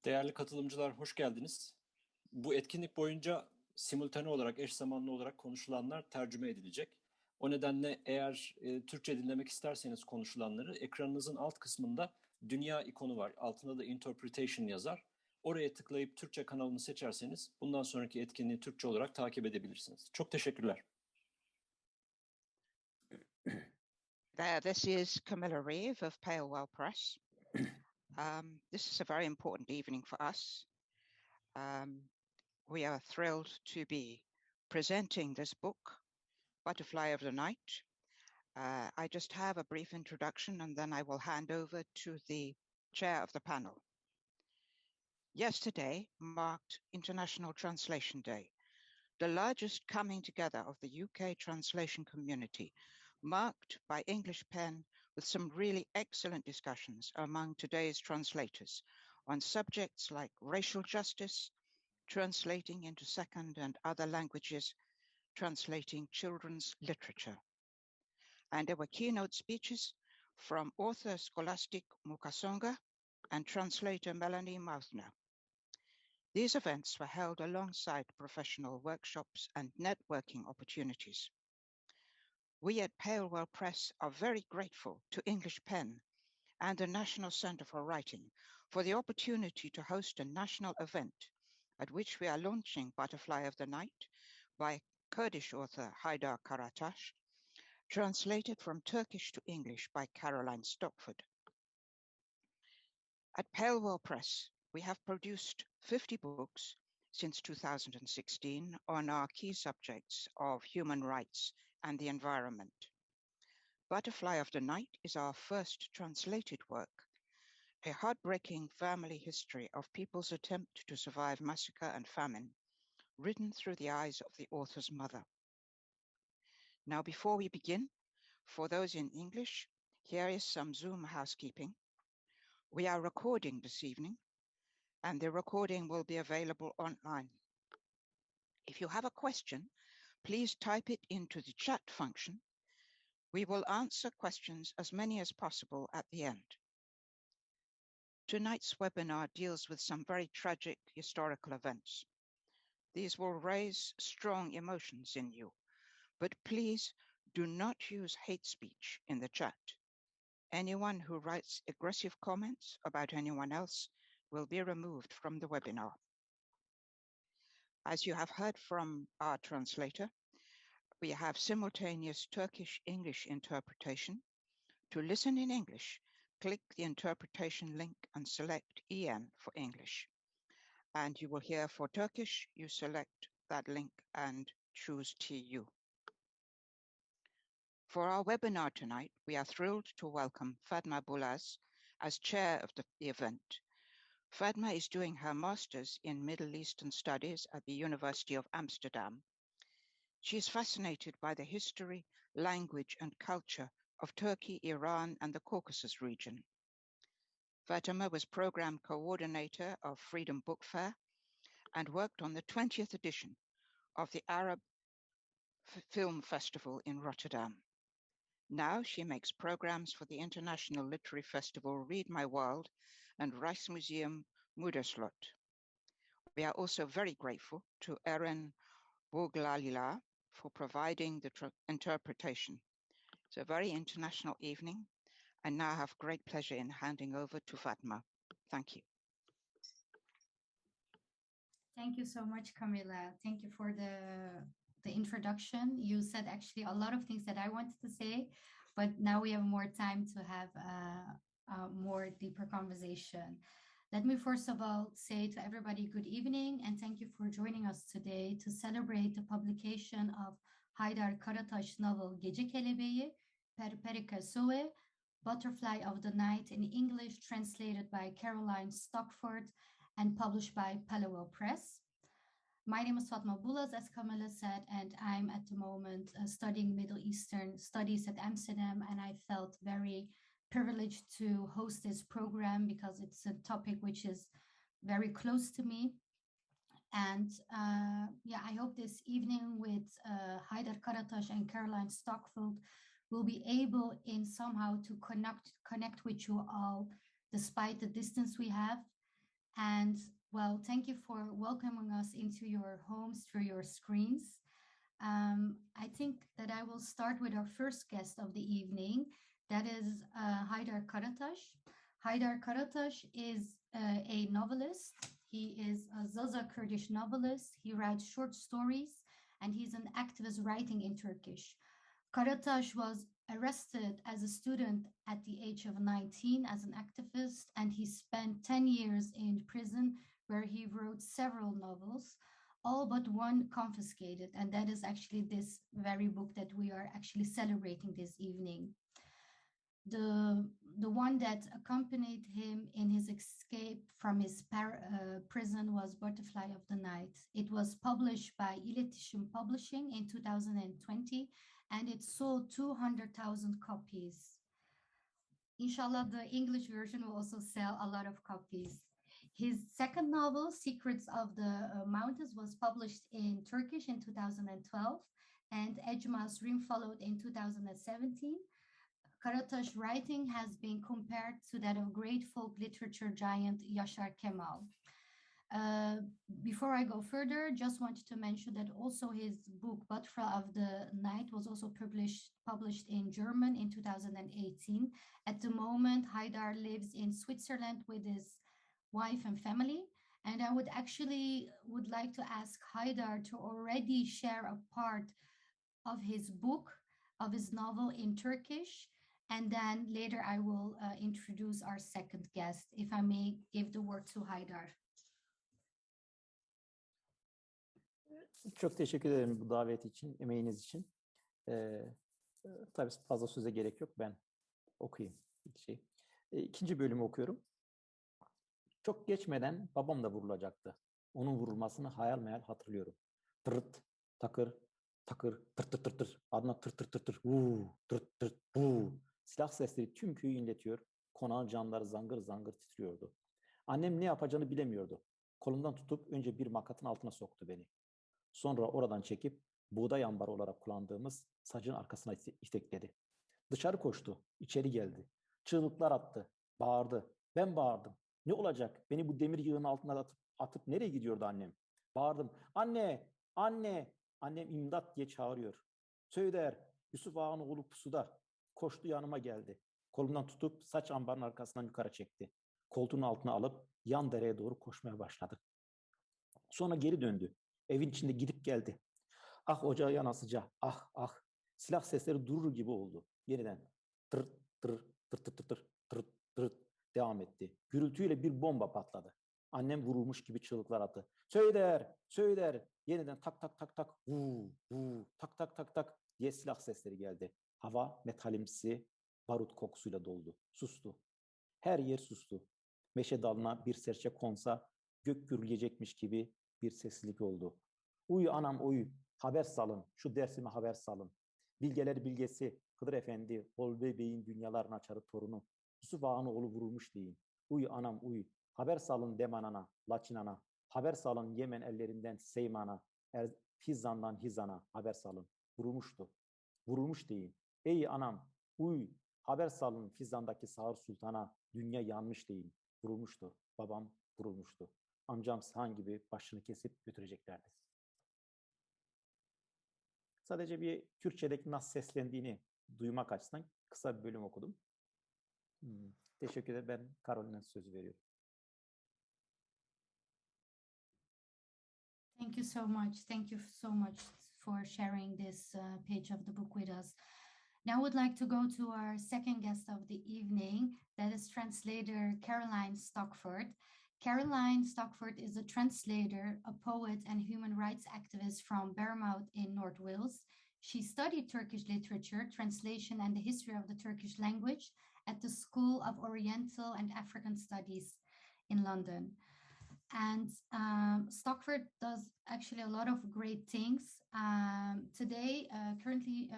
Değerli katılımcılar, hoş geldiniz. Bu etkinlik boyunca simultane olarak, eş zamanlı olarak konuşulanlar tercüme edilecek. O nedenle eğer Türkçe dinlemek isterseniz konuşulanları, ekranınızın alt kısmında dünya ikonu var. Altında da interpretation yazar. Oraya tıklayıp Türkçe kanalını seçerseniz bundan sonraki etkinliği Türkçe olarak takip edebilirsiniz. Çok teşekkürler. There, this is Camilla Reeve of Pehlevan Press. This is a very important evening for us. We are thrilled to be presenting this book, Butterfly of the Night. I just have a brief introduction and then I will hand over to the chair of the panel. Yesterday marked International Translation Day, the largest coming together of the UK translation community, marked by English Pen with some really excellent discussions among today's translators on subjects like racial justice, translating into second and other languages, translating children's literature. And there were keynote speeches from author Scholastic Mukasonga and translator Melanie Mouthner. These events were held alongside professional workshops and networking opportunities. We at Pehlevan Press are very grateful to English Pen and the National Centre for Writing for the opportunity to host a national event at which we are launching Butterfly of the Night by Kurdish author Haydar Karatas, translated from Turkish to English by Caroline Stockford. At Pehlevan Press, we have produced 50 books since 2016 on our key subjects of human rights and the environment. Butterfly of the Night is our first translated work, a heartbreaking family history of people's attempt to survive massacre and famine, written through the eyes of the author's mother. Now, before we begin, for those in English, here is some Zoom housekeeping. We are recording this evening, and the recording will be available online. If you have a question, please type it into the chat function. We will answer questions as many as possible at the end. Tonight's webinar deals with some very tragic historical events. These will raise strong emotions in you, but please do not use hate speech in the chat. Anyone who writes aggressive comments about anyone else will be removed from the webinar. As you have heard from our translator, we have simultaneous Turkish-English interpretation. To listen in English, click the interpretation link and select EN for English. And you will hear for Turkish, you select that link and choose TU. For our webinar tonight, we are thrilled to welcome Fatma Bulaz as chair of the event. Fatma is doing her master's in Middle Eastern Studies at the University of Amsterdam. She is fascinated by the history, language, and culture of Turkey, Iran, and the Caucasus region. Fatma was program coordinator of Freedom Book Fair and worked on the 20th edition of the Arab Film Festival in Rotterdam. Now she makes programs for the International Literary Festival Read My World and Rijksmuseum Moederslot. We are also very grateful to Eren Bouglalila for providing the interpretation. It's a very international evening, and now I have great pleasure in handing over to Fatma. Thank you. Thank you so much, Camilla. Thank you for the introduction. You said actually a lot of things that I wanted to say, but now we have more time to have a more deeper conversation. Let me first of all say to everybody good evening and thank you for joining us today to celebrate the publication of Haydar Karatas' novel Gece Kelebeği, Perperikasoe, Butterfly of the Night in English, translated by Caroline Stockford and published by Pehlevan Press. My name is Fatma Bulaz, as Camilla said, and I'm at the moment studying Middle Eastern Studies at Amsterdam, and I felt very privileged to host this program because it's a topic which is very close to me. And yeah, I hope this evening with Haydar Karatas and Caroline Stockford will be able in somehow to connect with you all despite the distance we have. And well, thank you for welcoming us into your homes through your screens. I think that I will start with our first guest of the evening. That is Haydar Karatas. Haydar Karatas is a novelist. He is a Zaza Kurdish novelist. He writes short stories, and he's an activist writing in Turkish. Karatas was arrested as a student at the age of 19 as an activist, and he spent 10 years in prison where he wrote several novels, all but one confiscated, and that is actually this very book that we are actually celebrating this evening. The one that accompanied him in his escape from his prison was Butterfly of the Night. It was published by İletişim Publishing in 2020, and it sold 200,000 copies. Inshallah, the English version will also sell a lot of copies. His second novel, Secrets of the Mountains, was published in Turkish in 2012, and Ecma's Reeve followed in 2017. Karatas' writing has been compared to that of great folk literature giant Yaşar Kemal. Before I go further, just wanted to mention that also his book Butterfly of the Night was also published in German in 2018. At the moment, Haydar lives in Switzerland with his wife and family. And I would like to ask Haydar to already share a part of his book, of his novel in Turkish. And then later I will introduce our second guest. If I may give the word to Haydar. Çok teşekkür ederim bu davet için, emeğiniz için. Tabii fazla söze gerek yok. Ben okuyayım. İkinci bölümü okuyorum. Çok geçmeden babam da vurulacaktı. Onun vurulmasını hayal meyal hatırlıyorum. Tırt, takır, takır, tır tır tır tır. Ardından tır tır tır tır. Tırt tırt, silah sesleri tüm köyü inletiyor. Konağın camları zangır zangır titriyordu. Annem ne yapacağını bilemiyordu. Kolumdan tutup önce bir makatın altına soktu beni. Sonra oradan çekip buğday ambarı olarak kullandığımız sacın arkasına itekledi. Dışarı koştu, içeri geldi. Çığlıklar attı, bağırdı. Ben bağırdım. Ne olacak? Beni bu demir yığının altına atıp nereye gidiyordu annem? Bağırdım. Anne, anne. Annem imdat diye çağırıyor. Söyler, Yusuf Ağa'nın oğlu pusuda. Koştu yanıma geldi. Kolumdan tutup saç ambarının arkasından yukarı çekti. Koltuğun altına alıp yan dereye doğru koşmaya başladı. Sonra geri döndü. Evin içinde gidip geldi. Ah ocağı yanasıca, ah ah. Silah sesleri durur gibi oldu. Yeniden tır tır tır tır tır tır tır tır devam etti. Gürültüyle bir bomba patladı. Annem vurulmuş gibi çığlıklar attı. Söyler, söyler. Yeniden tak tak tak tak, tak tak tak tak diye silah sesleri geldi. Hava metalimsi barut kokusuyla doldu. Sustu. Her yer sustu. Meşe dalına bir serçe konsa gök gürleyecekmiş gibi bir sessizlik oldu. Uyu anam uyu, haber salın, şu Dersim'e haber salın. Bilgeler bilgesi, Hıdır Efendi, Bolbey Bey'in dünyaların açarı torunu. Yusuf Ağa'nın oğlu vurulmuş deyin. Uyu anam uyu, haber salın Demanana, Laçinana. Haber salın Yemen ellerinden Seyman'a, Fizan'dan Hizan'a haber salın. Vurulmuştu, vurulmuş deyin. Ey anam uyu, haber salın Fizan'daki Sağır Sultan'a, dünya yanmış deyin. Vurulmuştu, babam vurulmuştu. Amcam Sağan gibi başını kesip götüreceklerdi. Sadece bir Kürtçedeki nasıl seslendiğini duymak açısından kısa bir bölüm okudum. Teşekkür ederim. Ben Karolin'e sözü veriyorum. Thank you so much. Thank you so much for sharing this page of the book with us. Now I would like to go to our second guest of the evening, that is translator Caroline Stockford. Caroline Stockford is a translator, a poet, and human rights activist from Bournemouth in North Wales. She studied Turkish literature, translation, and the history of the Turkish language at the School of Oriental and African Studies in London. And Stockford does actually a lot of great things. Today, currently,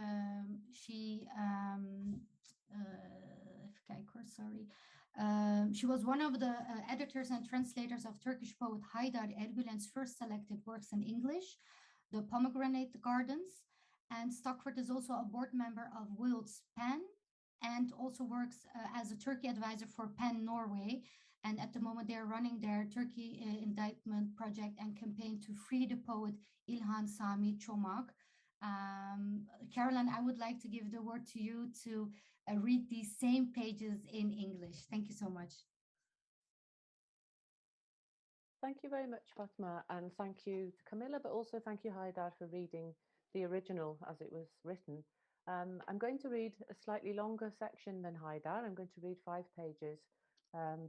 she was one of the editors and translators of Turkish poet Haydar Ergülen's first selected works in English, The Pomegranate Gardens. And Stockford is also a board member of Wilds PEN and also works as a Turkey advisor for PEN Norway. And at the moment, they are running their Turkey indictment project and campaign to free the poet İlhan Sami Çomak. Caroline, I would like to give the word to you to read these same pages in English. Thank you so much. Thank you very much, Fatma, and thank you to Camilla, but also thank you, Haydar, for reading the original as it was written. I'm going to read a slightly longer section than Haydar. I'm going to read 5 pages,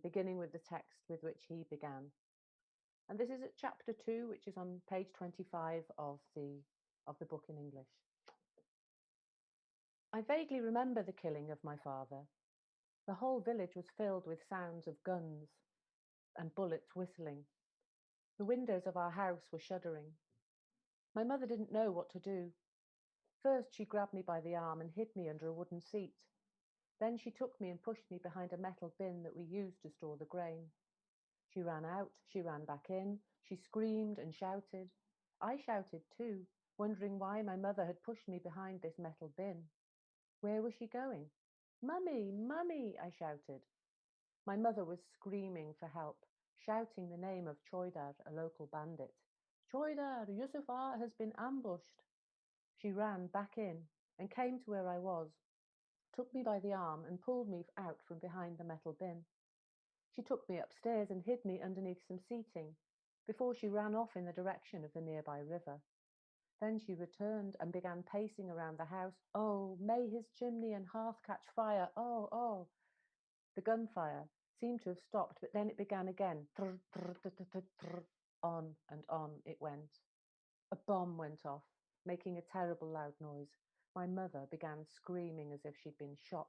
beginning with the text with which he began. And this is at chapter 2, which is on page 25 of the book in English. I vaguely remember the killing of my father. The whole village was filled with sounds of guns and bullets whistling. The windows of our house were shuddering. My mother didn't know what to do. First, she grabbed me by the arm and hid me under a wooden seat. Then she took me and pushed me behind a metal bin that we used to store the grain. She ran out, she ran back in, she screamed and shouted. I shouted too, wondering why my mother had pushed me behind this metal bin. Where was she going? Mummy, Mummy, I shouted. My mother was screaming for help, shouting the name of Choydar, a local bandit. Choydar, Yusufar has been ambushed. She ran back in and came to where I was, took me by the arm and pulled me out from behind the metal bin. She took me upstairs and hid me underneath some seating before she ran off in the direction of the nearby river. Then she returned and began pacing around the house. Oh, may his chimney and hearth catch fire. Oh, oh. The gunfire seemed to have stopped, but then it began again. Trr, trr, trr, trr, trr. On and on it went. A bomb went off, making a terrible loud noise. My mother began screaming as if she'd been shot.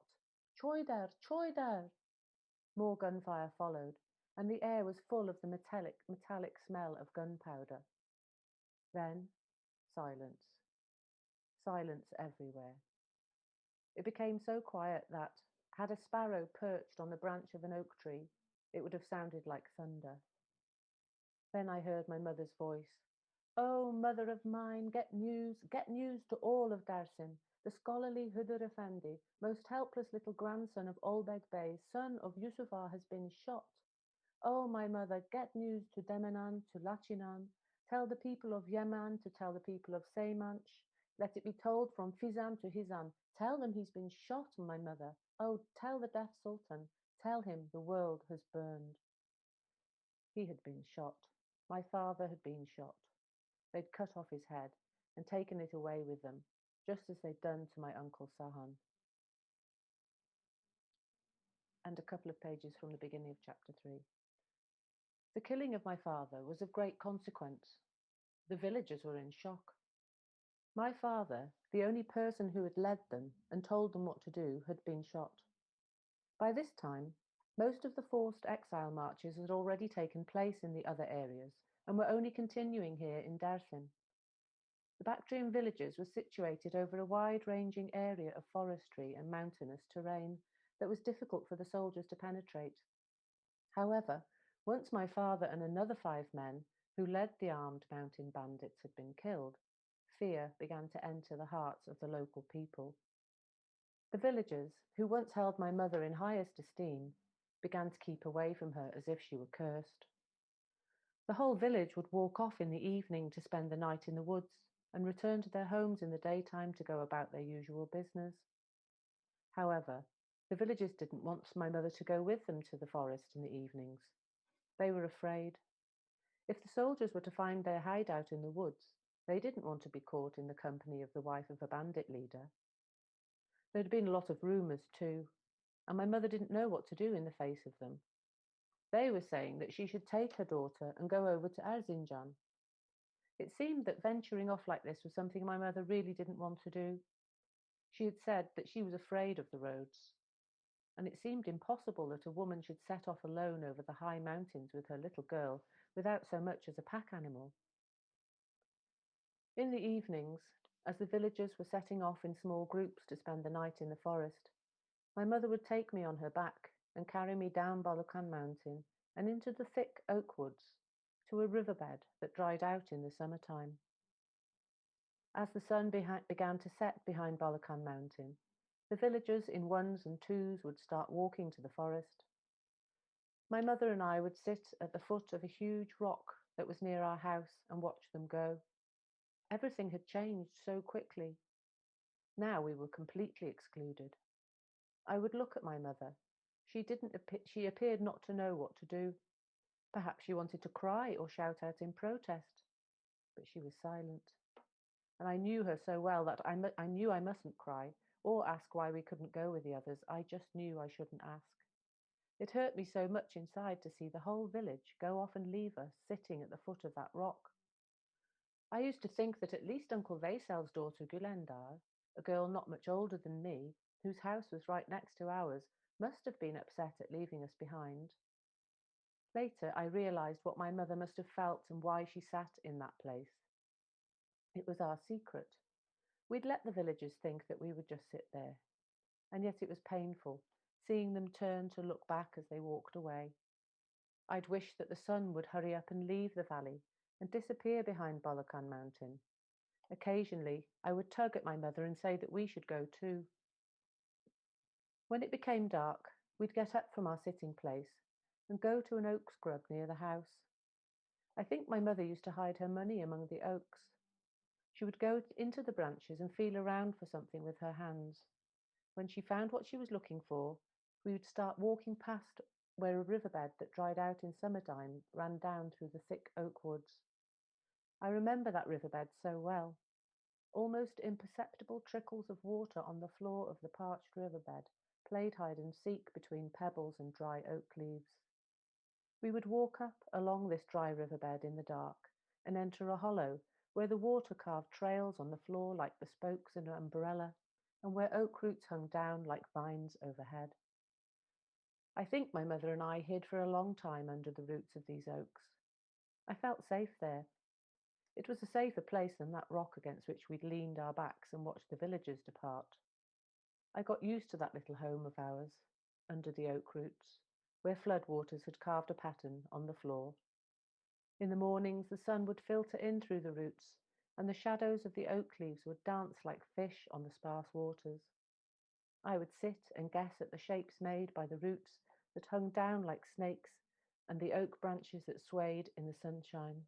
Choydar, Choydar! More gunfire followed, and the air was full of the metallic smell of gunpowder. Then silence. Silence everywhere. It became so quiet that, had a sparrow perched on the branch of an oak tree, it would have sounded like thunder. Then I heard my mother's voice. Oh, mother of mine, get news to all of Dersim. The scholarly Haydar Effendi, most helpless little grandson of Olbeg Bey, son of Yusufar, has been shot. Oh, my mother, get news to Demenan, to Lachinan. Tell the people of Yemen to tell the people of Seymanch. Let it be told from Fizan to Hizan. Tell them he's been shot, my mother. Oh, tell the deaf sultan. Tell him the world has burned. He had been shot. My father had been shot. They'd cut off his head and taken it away with them, just as they'd done to my uncle Sahan. And a couple of pages from the beginning of chapter 3. The killing of my father was of great consequence. The villagers were in shock. My father, the only person who had led them and told them what to do, had been shot. By this time, most of the forced exile marches had already taken place in the other areas and were only continuing here in Dersim. The Bactrian villages were situated over a wide-ranging area of forestry and mountainous terrain that was difficult for the soldiers to penetrate. However, once my father and another 5 men who led the armed mountain bandits had been killed, fear began to enter the hearts of the local people. The villagers, who once held my mother in highest esteem, began to keep away from her as if she were cursed. The whole village would walk off in the evening to spend the night in the woods and return to their homes in the daytime to go about their usual business. However, the villagers didn't want my mother to go with them to the forest in the evenings. They were afraid. If the soldiers were to find their hideout in the woods, they didn't want to be caught in the company of the wife of a bandit leader. There had been a lot of rumours too, and my mother didn't know what to do in the face of them. They were saying that she should take her daughter and go over to Erzincan. It seemed that venturing off like this was something my mother really didn't want to do. She had said that she was afraid of the roads, and it seemed impossible that a woman should set off alone over the high mountains with her little girl without so much as a pack animal. In the evenings, as the villagers were setting off in small groups to spend the night in the forest, my mother would take me on her back and carry me down Balakan Mountain and into the thick oak woods to a riverbed that dried out in the summertime. As the sun began to set behind Balakan Mountain, the villagers in ones and twos would start walking to the forest. My mother and I would sit at the foot of a huge rock that was near our house and watch them go. Everything had changed so quickly. Now we were completely excluded. I would look at my mother. She appeared not to know what to do. Perhaps she wanted to cry or shout out in protest, but she was silent. And I knew her so well that I knew I mustn't cry or ask why we couldn't go with the others. I just knew I shouldn't ask. It hurt me so much inside to see the whole village go off and leave us sitting at the foot of that rock. I used to think that at least Uncle Veysel's daughter Gulendar, a girl not much older than me, whose house was right next to ours, must have been upset at leaving us behind. Later, I realized what my mother must have felt and why she sat in that place. It was our secret. We'd let the villagers think that we would just sit there, and yet it was painful, seeing them turn to look back as they walked away. I'd wish that the sun would hurry up and leave the valley and disappear behind Balakan Mountain. Occasionally, I would tug at my mother and say that we should go too. When it became dark, we'd get up from our sitting place and go to an oak scrub near the house. I think my mother used to hide her money among the oaks. She would go into the branches and feel around for something with her hands. When she found what she was looking for, we would start walking past where a riverbed that dried out in summertime ran down through the thick oak woods. I remember that riverbed so well. Almost imperceptible trickles of water on the floor of the parched riverbed played hide and seek between pebbles and dry oak leaves. We would walk up along this dry riverbed in the dark and enter a hollow where the water carved trails on the floor like the spokes in an umbrella, and where oak roots hung down like vines overhead. I think my mother and I hid for a long time under the roots of these oaks. I felt safe there. It was a safer place than that rock against which we'd leaned our backs and watched the villagers depart. I got used to that little home of ours, under the oak roots, where floodwaters had carved a pattern on the floor. In the mornings, the sun would filter in through the roots, and the shadows of the oak leaves would dance like fish on the sparse waters. I would sit and guess at the shapes made by the roots that hung down like snakes and the oak branches that swayed in the sunshine.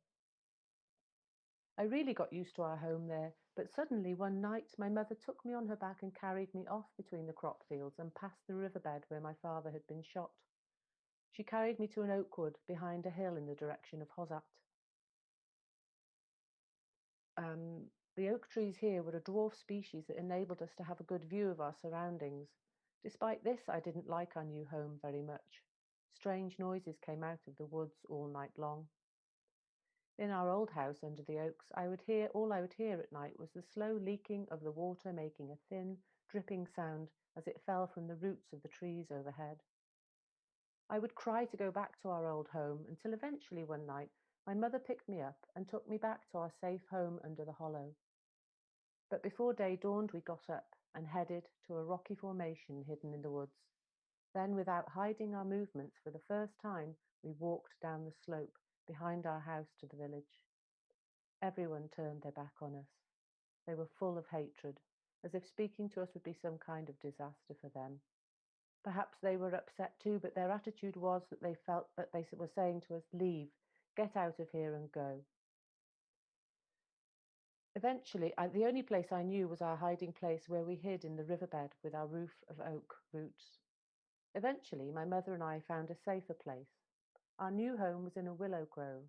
I really got used to our home there, but suddenly one night my mother took me on her back and carried me off between the crop fields and past the riverbed where my father had been shot. She carried me to an oak wood behind a hill in the direction of Hozat. The oak trees here were a dwarf species that enabled us to have a good view of our surroundings. Despite this, I didn't like our new home very much. Strange noises came out of the woods all night long. In our old house under the oaks, all I would hear at night was the slow leaking of the water making a thin, dripping sound as it fell from the roots of the trees overhead. I would cry to go back to our old home until eventually one night my mother picked me up and took me back to our safe home under the hollow. But before day dawned, we got up and headed to a rocky formation hidden in the woods. Then, without hiding our movements for the first time, we walked down the slope behind our house to the village. Everyone turned their back on us. They were full of hatred, as if speaking to us would be some kind of disaster for them. Perhaps they were upset too, but their attitude was that they felt that they were saying to us, "Leave, get out of here and go." Eventually, the only place I knew was our hiding place where we hid in the riverbed with our roof of oak roots. Eventually, my mother and I found a safer place. Our new home was in a willow grove.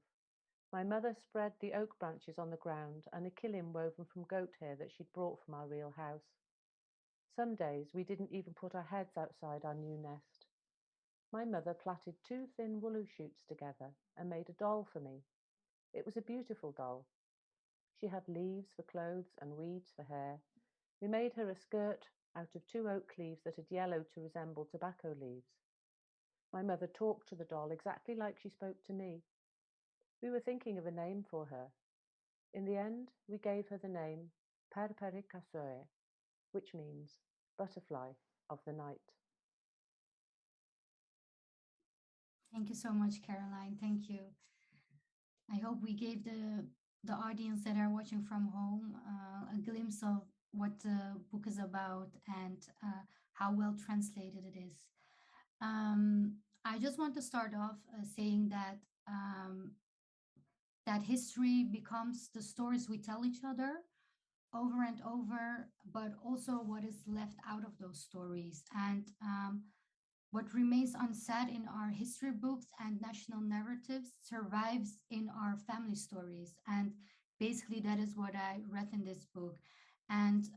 My mother spread the oak branches on the ground and a kilim woven from goat hair that she'd brought from our real house. Some days we didn't even put our heads outside our new nest. My mother plaited 2 thin willow shoots together and made a doll for me. It was a beautiful doll. She had leaves for clothes and weeds for hair. We made her a skirt out of 2 oak leaves that had yellowed to resemble tobacco leaves. My mother talked to the doll exactly like she spoke to me. We were thinking of a name for her. In the end, we gave her the name Perperi Kasoe, which means butterfly of the night. Thank you so much, Caroline. Thank you. I hope we gave the audience that are watching from home a glimpse of what the book is about and how well translated it is. I just want to start off saying that that history becomes the stories we tell each other over and over, but also what is left out of those stories. And what remains unsaid in our history books and national narratives survives in our family stories. And basically, that is what I read in this book. And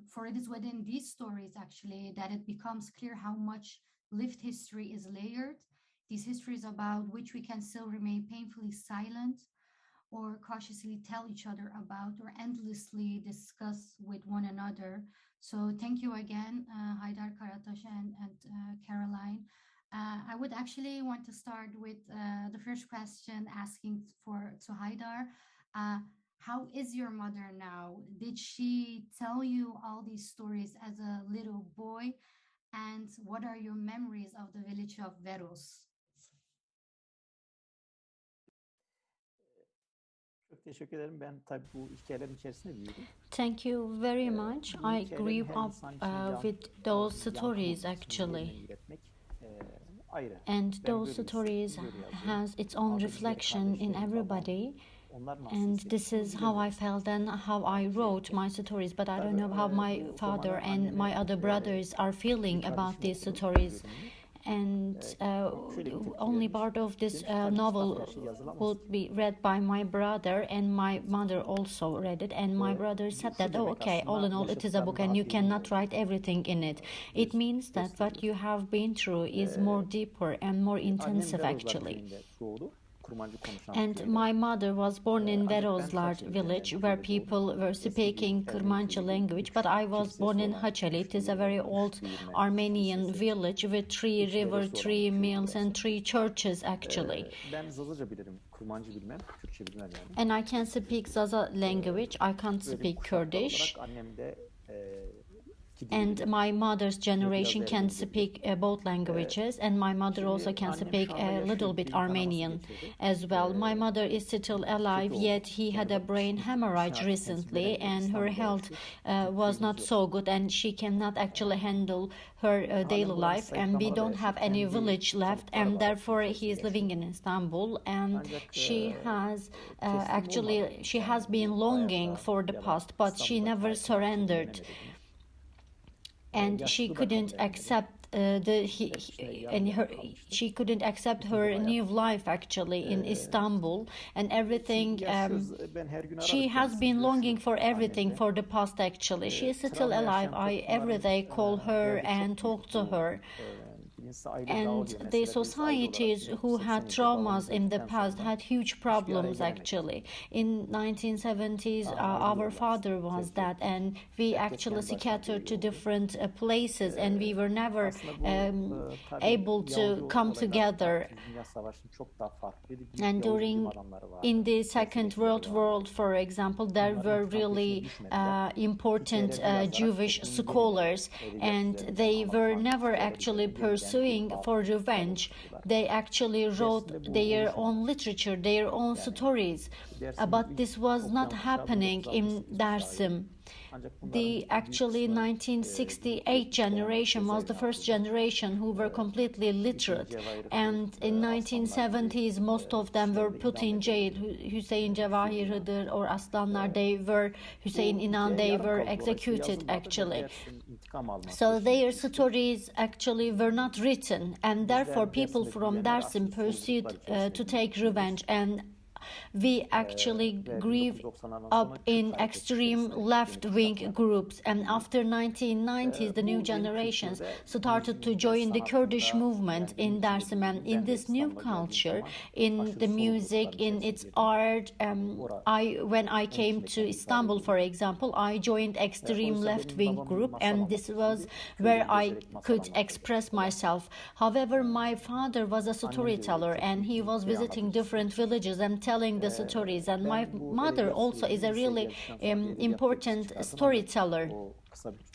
for it is within these stories, actually, that it becomes clear how much lived history is layered. These histories about which we can still remain painfully silent or cautiously tell each other about or endlessly discuss with one another. So thank you again, Haydar Karatas and Caroline. I would actually want to start with the first question asking to Haydar. How is your mother now? Did she tell you all these stories as a little boy? And what are your memories of the village of Veros? Çok teşekkür ederim. Ben tabii bu hikayelerin içerisinde büyüdüm. Thank you very much. Bu I hikayelerin grew her up insan içine with those yankı stories bulması için actually. yeniden üretmek ayrı. And Ben those böyle stories hissediyorum, böyle yazıyorum. has its own Adım, reflection diğer in kardeşlerim, babam, everybody. onlar nasıl And hissetti this bunu is how I bilemiyorum. felt and how I wrote my stories, but I don't Tabii know how my bu father romanı and my anneme other brothers are bir feeling kardeşim about these okudu stories. bölümünü. And Şöyle bir tepki only vermiş. part of this Demiş ki tabii novel kitapta her şey yazılamaz would ki. be read by my brother, and my mother also read it, and my brother said Şu that, oh, demek okay, all in aslında all it is a book and yaşadıklarım you daha derin cannot write everything in it. It means that what you have been through is more deeper and more Annem intensive Verozlar actually. köyünde doğdu. Kurmancı konuşan And köyde. my mother was born in Ancak ben Verozlar Haçeli village denilen where köyde people doğdum. were Eski bir speaking Ermeni Kurmanji köyü, language, but I was kilisesi born in olan, Haçeli. It is a üç very büyüme, old üç büyüme Armenian kilisesi, village with three üç river, deresi olan three bir köy mills, and burası. three churches actually. Ben Zazaca bilirim, Kurmancı bilmem, Türkçe bilmem yani. And I can speak Zaza language. I can't Böyle speak kuşaklar Kurdish. olarak annem de iki And dili my mother's generation biraz can Ermenice biliyor. speak both languages, and my mother also Şimdi can annem speak şu anda a yaşıyor, little bit beyin kanaması Armenian geçirdi. as well. My mother is still alive, Kötü oldu. yet he had Yani a brain işini hemorrhage artık temsil recently, veremiyor. and her İstanbul'da health yaşıyor. Bir was köyümüz not yok. so good, and she cannot actually handle her daily Halen buranın life, and we sayıklamaları don't have any kendi village left, tanıkları and var therefore aslında he is living in Istanbul, and Ancak she has teslim actually olmadı. she Yani has been bu longing hayata for the ya da past, but she İstanbul'daki never hayata surrendered. çözümlenemedi bunu. And she Yaşlı da couldn't kabul etmedi. accept she couldn't accept her new life actually in Istanbul and everything. Yaşıyoruz. Ben her gün She ararım has kendisini, been longing görüşürüm for everything annemle. for the past actually. She is still Travma alive. yaşayan I every toplumların day call her derdi and çok talk to büyük. Bu, her. bilinçli aile And dağılıyor. the Mesela biz aile olarak societies who 1980 had yılında traumas in the bağlamamız past sonra had huge hiçbir araya problems gelemedik. actually. In 1970s, our Ayrılıyorlar. father was Tez that, yok. and we Herkes actually kendi başına scattered to yoldu. different places, and we were never Aslında bu tabii able to Yahudi come olaylar together. İkinci Dünya Savaşı'nın çok daha farklıydı. Büyük And Yahudi bilim during adamları vardı. in the Felsefe Second eğitimleri World vardı. War, for example, there Bunların were hiçbir really peşine düşmediler. important Hikayeleri yazarak Jewish toplumun scholars, yeniden and edebiyat they üzerinden were anlatmak, never hikayeleri actually üzerinden yeniden bir pursuing bağ for kurup revenge. oluşturdular. They actually wrote Dersim'de bu their oluşmadı. own literature, their own Yani stories, Dersim'in but ilk this was okuyan not kuşağı happening in 1968 kuşağıydı. Dersim. Ancak bunların The büyük actually kısmı 1968 generation was the first generation who were completely literate, and in 1970s most of them were put in jail. Hüseyin Cevahir Hıdır or Aslanlar, they were Hüseyin İnan, they were executed actually. So their stories actually were not written, and therefore people from Dersim pursued to take revenge, and we actually grew up in extreme left-wing groups, and after 1990s the new generations started to join the Kurdish movement in Dersim, and in this new culture, in the music, in its art, when I came to Istanbul, for example, I joined extreme left-wing group, and this was where I could express myself. However, my father was a storyteller, and he was visiting different villages and telling the stories, and my mother also is a really important storyteller.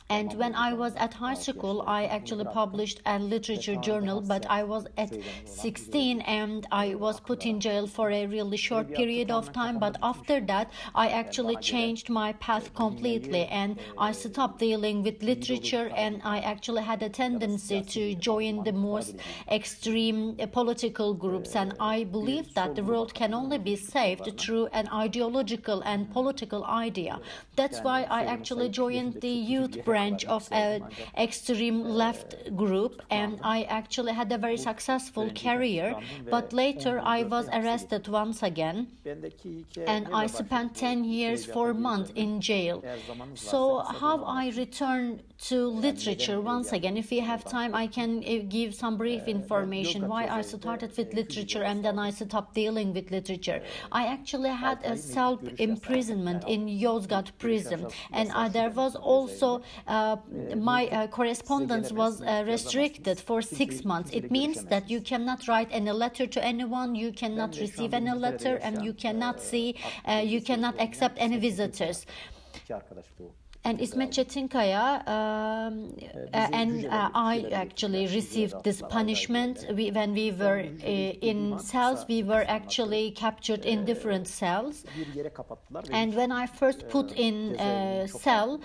And when I was at high school, I actually published a literature journal, but I was at 16 and I was put in jail for a really short period of time. But after that, I actually changed my path completely, and I stopped dealing with literature, and I actually had a tendency to join the most extreme political groups. And I believe that the world can only be saved through an ideological and political idea. That's why I actually joined the youth branch of an extreme left group, and I actually had a very successful career, but later I was arrested once again, and I spent 10 years, 4 months in jail. So how I returned to literature once again? If we have time, I can give some brief information why I started with literature and then I stopped dealing with literature. I actually had a self-imprisonment in Yozgat prison, and there was also my correspondence was restricted for 6 months. It means that you cannot write any letter to anyone, you cannot receive any letter, and you cannot see, you cannot accept any visitors. And İsmet Çetinkaya and I actually received this punishment. When we were in cells, we were actually captured in different cells. And when I first put in cell,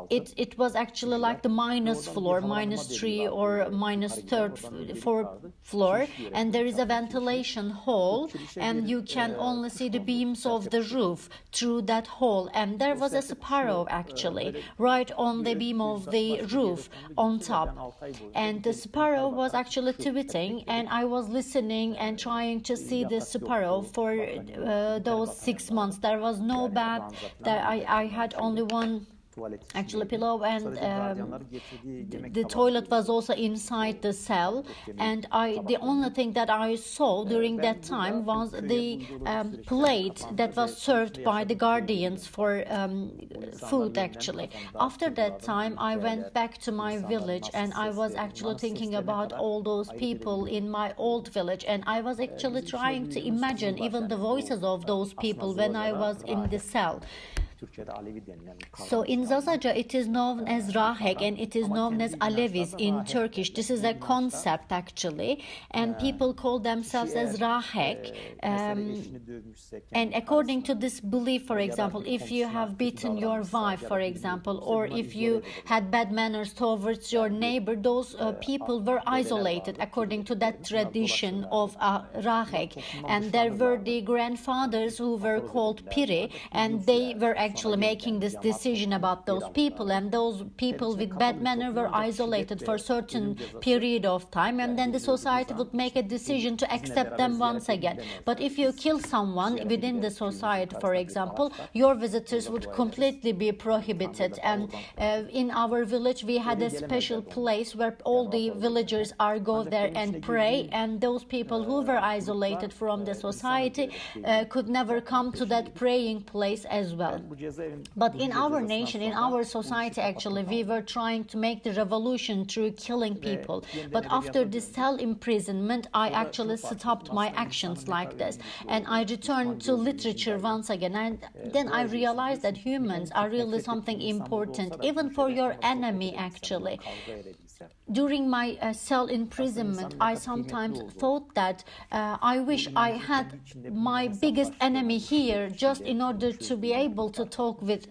it was actually like the minus floor, -3 or -4 floor, and there is a ventilation hole, and you can only see the beams of the roof through that hole. And there was a sparrow actually right on the beam of the roof on top, and the sparrow was actually tweeting, and I was listening and trying to see the sparrow for those 6 months. There was no bed. I had only one actually pillow, and the toilet was also inside the cell, and the only thing that I saw during that time was the plate that was served by the guardians for food actually. After that time I went back to my village, and I was actually thinking about all those people in my old village, and I was actually trying to imagine even the voices of those people when I was in the cell. So in Zazaca it is known as Rahek, and it is known as Alevis in Turkish. This is a concept actually, and people call themselves as Rahek. And according to this belief, for example, if you have beaten your wife, for example, or if you had bad manners towards your neighbor, those people were isolated according to that tradition of Rahek. And there were the grandfathers who were called Piri, and they were actually making this decision about those people, and those people with bad manner were isolated for a certain period of time, and then the society would make a decision to accept them once again. But if you kill someone within the society, for example, your visitors would completely be prohibited. And in our village we had a special place where all the villagers go there and pray, and those people who were isolated from the society could never come to that praying place as well. But in our nation, in our society actually, we were trying to make the revolution through killing people. But after this cell imprisonment, I actually stopped my actions like this, and I returned to literature once again. And then I realized that humans are really something important, even for your enemy actually. During my cell imprisonment, I sometimes thought that I wish I had my biggest enemy here, just in order to be able to talk with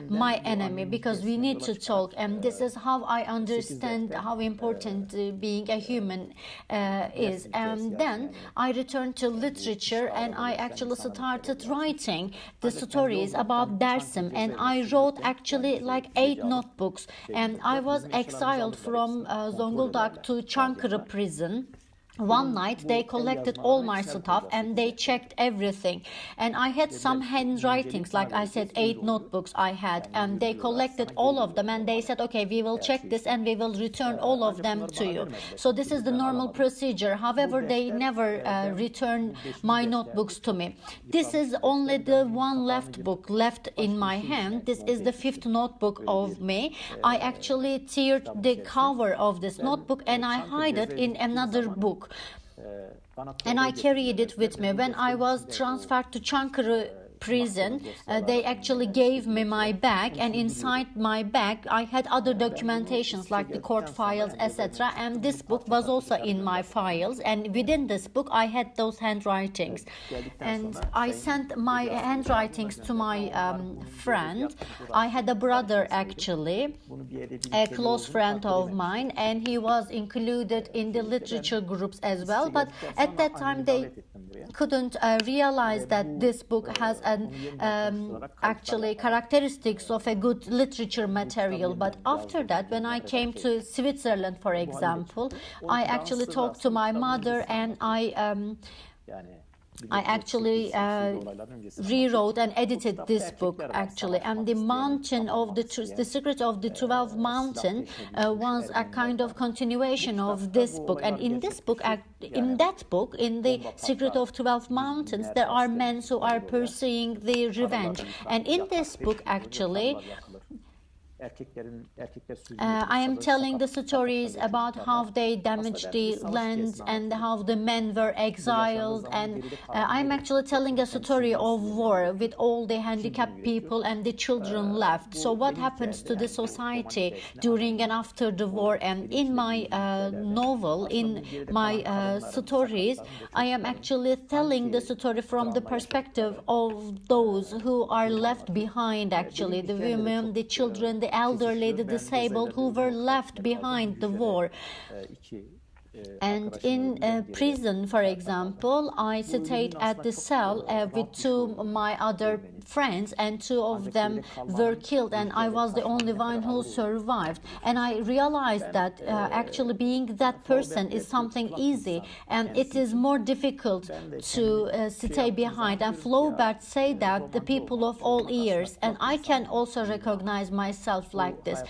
my enemy, because we need to talk. And this is how I understand how important being a human is. And then I returned to literature, and I actually started writing the stories about Dersim, and I wrote actually like 8 notebooks. And I was exiled from Zonguldak to Çankırı prison. One night they collected all my stuff and they checked everything, and I had some handwritings, like I said, 8 notebooks I had, and they collected all of them, and they said, okay, we will check this and we will return all of them to you. So this is the normal procedure. However, they never returned my notebooks to me. This is only the one book left in my hand. This is the 5th notebook of me. I actually teared the cover of this notebook and I hide it in another book. And I carried it with me. When I was transferred to Çankırı prison, they actually gave me my bag, and inside my bag I had other documentations like the court files, etc. And this book was also in my files, and within this book I had those handwritings. And I sent my handwritings to my friend. I had a brother actually, a close friend of mine, and he was included in the literature groups as well. But at that time they couldn't realize that this book has actually characteristics of a good literature material. But after that, when I came to Switzerland, for example, I actually talked to my mother, and I actually rewrote and edited this book actually. And the mountain of the secret of the 12 mountain was a kind of continuation of this book. And in this book, in the secret of 12 mountains, there are men who are pursuing the revenge. And in this book actually, I am telling the stories about how they damaged the land and how the men were exiled, and I'm actually telling a story of war with all the handicapped people and the children left. So what happens to the society during and after the war? And in my novel, in my stories, I am actually telling the story from the perspective of those who are left behind, actually, the women, the children, the elderly, the disabled who were left behind the war. And in prison, for example, I stayed at the cell with two of my other friends, and two of them were killed, and I was the only one who survived. And I realized that actually being that person is something easy, and it is more difficult to stay behind. And Flaubert said that the people of all ears, and I can also recognize myself like this.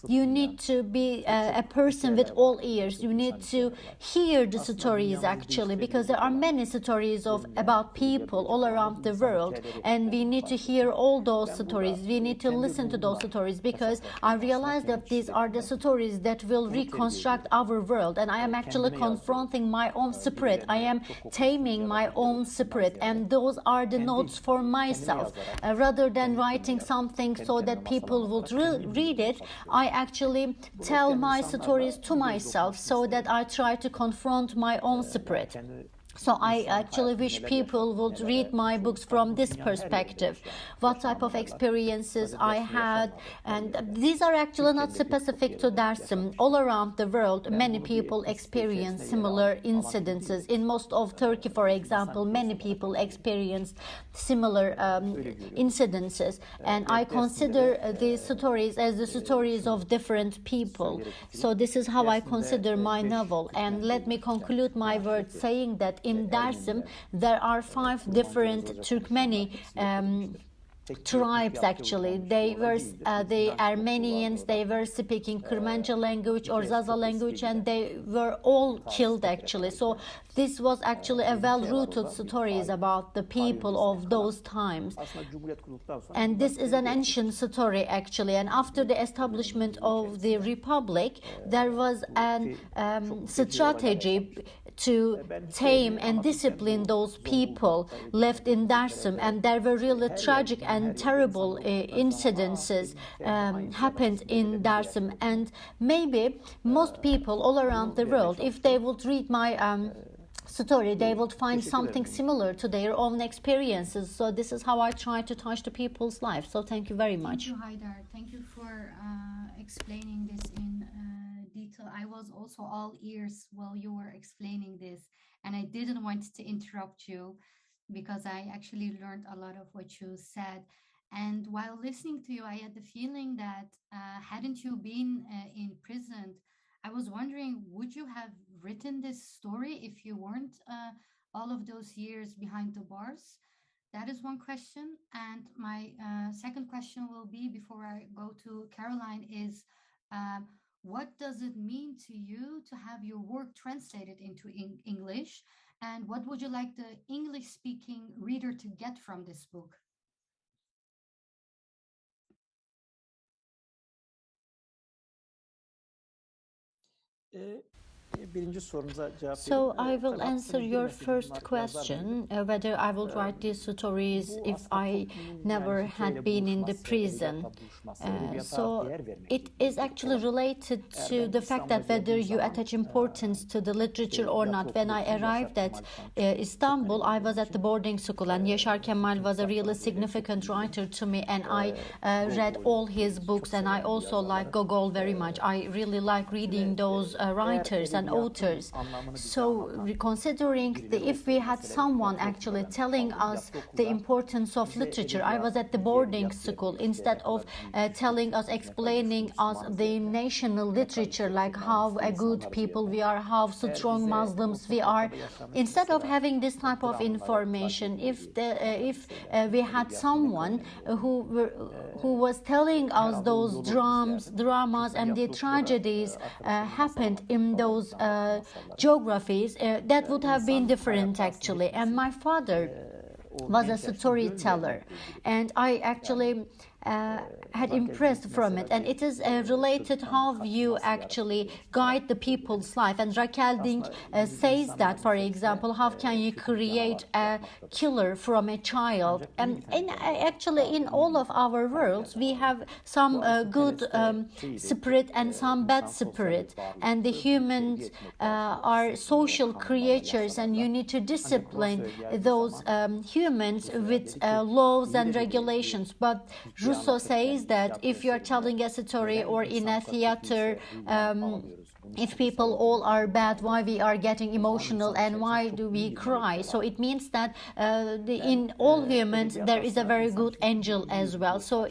You need to be a person with all ears. You need to hear the stories, actually, because there are many stories about people all around the world, and we need to hear all those stories. We need to listen to those stories, because I realize that these are the stories that will reconstruct our world, and I am actually confronting my own spirit. I am taming my own spirit, and those are the notes for myself. Rather than writing something so that people would read it, I actually tell my stories to myself so that I try to confront my own spirit. So I actually wish people would read my books from this perspective, what type of experiences I had. And these are actually not specific to Dersim. All around the world, many people experience similar incidences. In most of Turkey, for example, many people experienced similar incidences. And I consider these stories as the stories of different people. So this is how I consider my novel. And let me conclude my words saying that in Dersim, there are 5 different Turkmeni tribes, actually. They were the Armenians. They were speaking Kurmancha language or Zaza language, and they were all killed, actually. So this was actually a well-rooted stories about the people of those times. And this is an ancient story, actually. And after the establishment of the Republic, there was an strategy to tame and discipline those people left in Dersim, and there were really tragic and terrible incidences happened in Dersim. And maybe most people all around the world, if they would read my story, they would find something similar to their own experiences. So this is how I try to touch the people's life. So thank you very much. Thank you, Haydar. Thank you for explaining this in detail. I was also all ears while you were explaining this, and I didn't want to interrupt you because I actually learned a lot of what you said. And while listening to you, I had the feeling that hadn't you been in prison, I was wondering, would you have written this story if you weren't all of those years behind the bars? That is one question. And my second question will be, before I go to Caroline, is what does it mean to you to have your work translated into English? And what would you like the English-speaking reader to get from this book? So I will answer your first question, whether I will write these stories if I never had been in the prison. So it is actually related to the fact that whether you attach importance to the literature or not. When I arrived at Istanbul, I was at the boarding school, and Yaşar Kemal was a really significant writer to me, and I read all his books, and I also like Gogol very much. I really like reading those writers and authors. So considering if we had someone actually telling us the importance of literature, I was at the boarding school, instead of telling us, explaining us the national literature, like how a good people we are, how strong Muslims we are, instead of having this type of information, if we had someone who was telling us those dramas and the tragedies happened in those geographies, that would have been different, actually. And my father was a storyteller, and I actually had impressed from it, and it is related how you actually guide the people's life. And Raquel Dink says that, for example, how can you create a killer from a child? And actually in all of our worlds we have some good spirit and some bad spirit, and the humans are social creatures, and you need to discipline those humans with laws and regulations. But Rousseau says that if you're telling a story or in a theater, if people all are bad, why we are getting emotional and why do we cry? So it means that in all humans there is a very good angel as well. So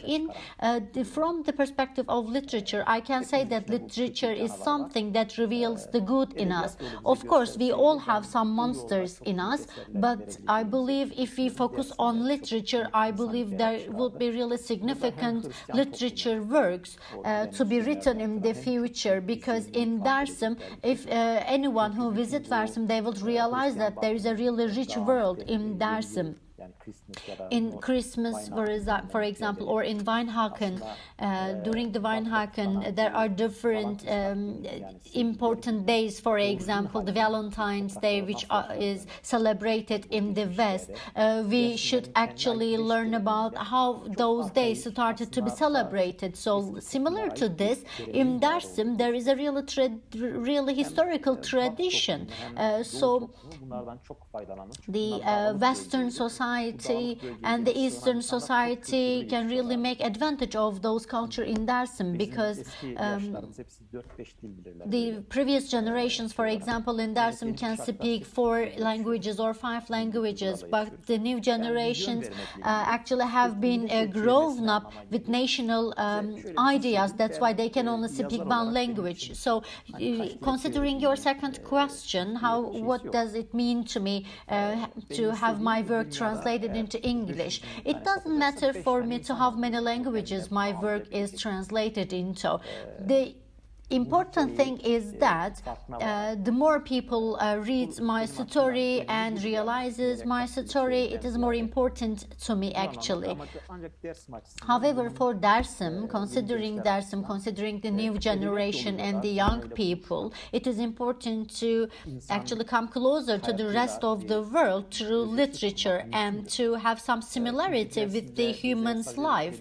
from the perspective of literature, I can say that literature is something that reveals the good in us. Of course, we all have some monsters in us, but I believe if we focus on literature, I believe there would be really significant literature works to be written in the future, because in Dersim, if anyone who visits Dersim, they will realize that there is a really rich world in Dersim. In Christmas, for example, or in Weinhaken, during the Weinhaken, there are different important days. For example, the Valentine's Day, which is celebrated in the West. We should actually learn about how those days started to be celebrated. So, similar to this, in Dersim, there is a really historical tradition. So, the Western society and the Eastern society can really make advantage of those culture in Dersim, because the previous generations, for example, in Dersim can speak 4 languages or 5 languages, but the new generations actually have been grown up with national ideas. That's why they can only speak one language. So considering your second question, what does it mean to me to have my work translated into English? It doesn't matter for me to how many languages my work is translated into. The important thing is that the more people read my story and realizes my story, it is more important to me actually. However, for Dersim, considering the new generation and the young people, it is important to actually come closer to the rest of the world through literature and to have some similarity with the human's life,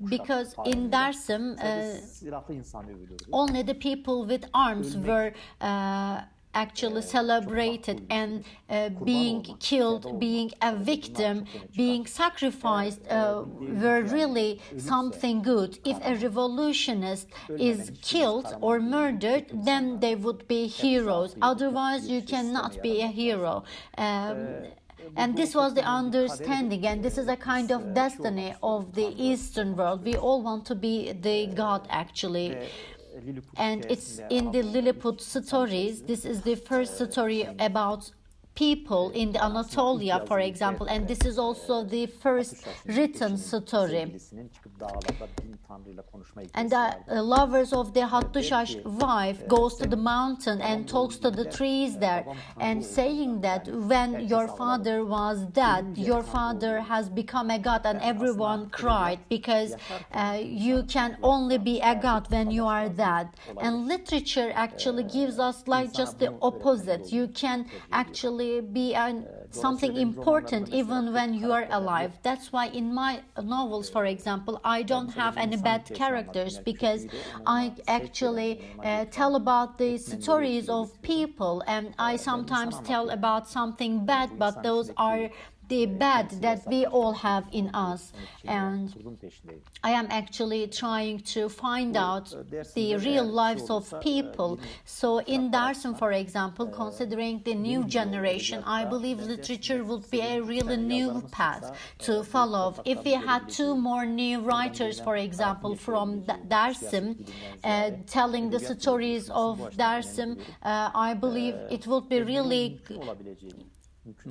because in Dersim only the people with arms were actually celebrated, and being killed, being a victim, being sacrificed were really something good. If a revolutionist is killed or murdered, then they would be heroes. Otherwise, you cannot be a hero. And this was the understanding, and this is a kind of destiny of the Eastern world. We all want to be the god actually. And it's in the Lilliput stories. This is the first story about people in the Anatolia, for example, and this is also the first written story. And the lovers of the Hattuşaş wife goes to the mountain and talks to the trees there, and saying that when your father was dead, your father has become a god, and everyone cried because you can only be a god when you are dead. And literature actually gives us like just the opposite. You can actually be something important even when you are alive. That's why in my novels, for example, I don't have any bad characters, because I actually tell about the stories of people, and I sometimes tell about something bad, but those are the bad that we all have in us. And I am actually trying to find out the real lives of people. So in Dersim, for example, considering the new generation, I believe literature would be a really new path to follow. If we had 2 more new writers, for example, from Dersim, telling the stories of Dersim, I believe it would be really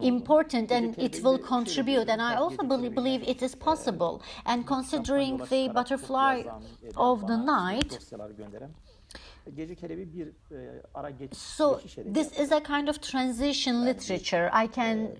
important, and it will contribute, and I also believe it is possible. And considering the Butterfly of the Night, Gece Kelebi bir ara So geçiş this is a kind of transition literature. I can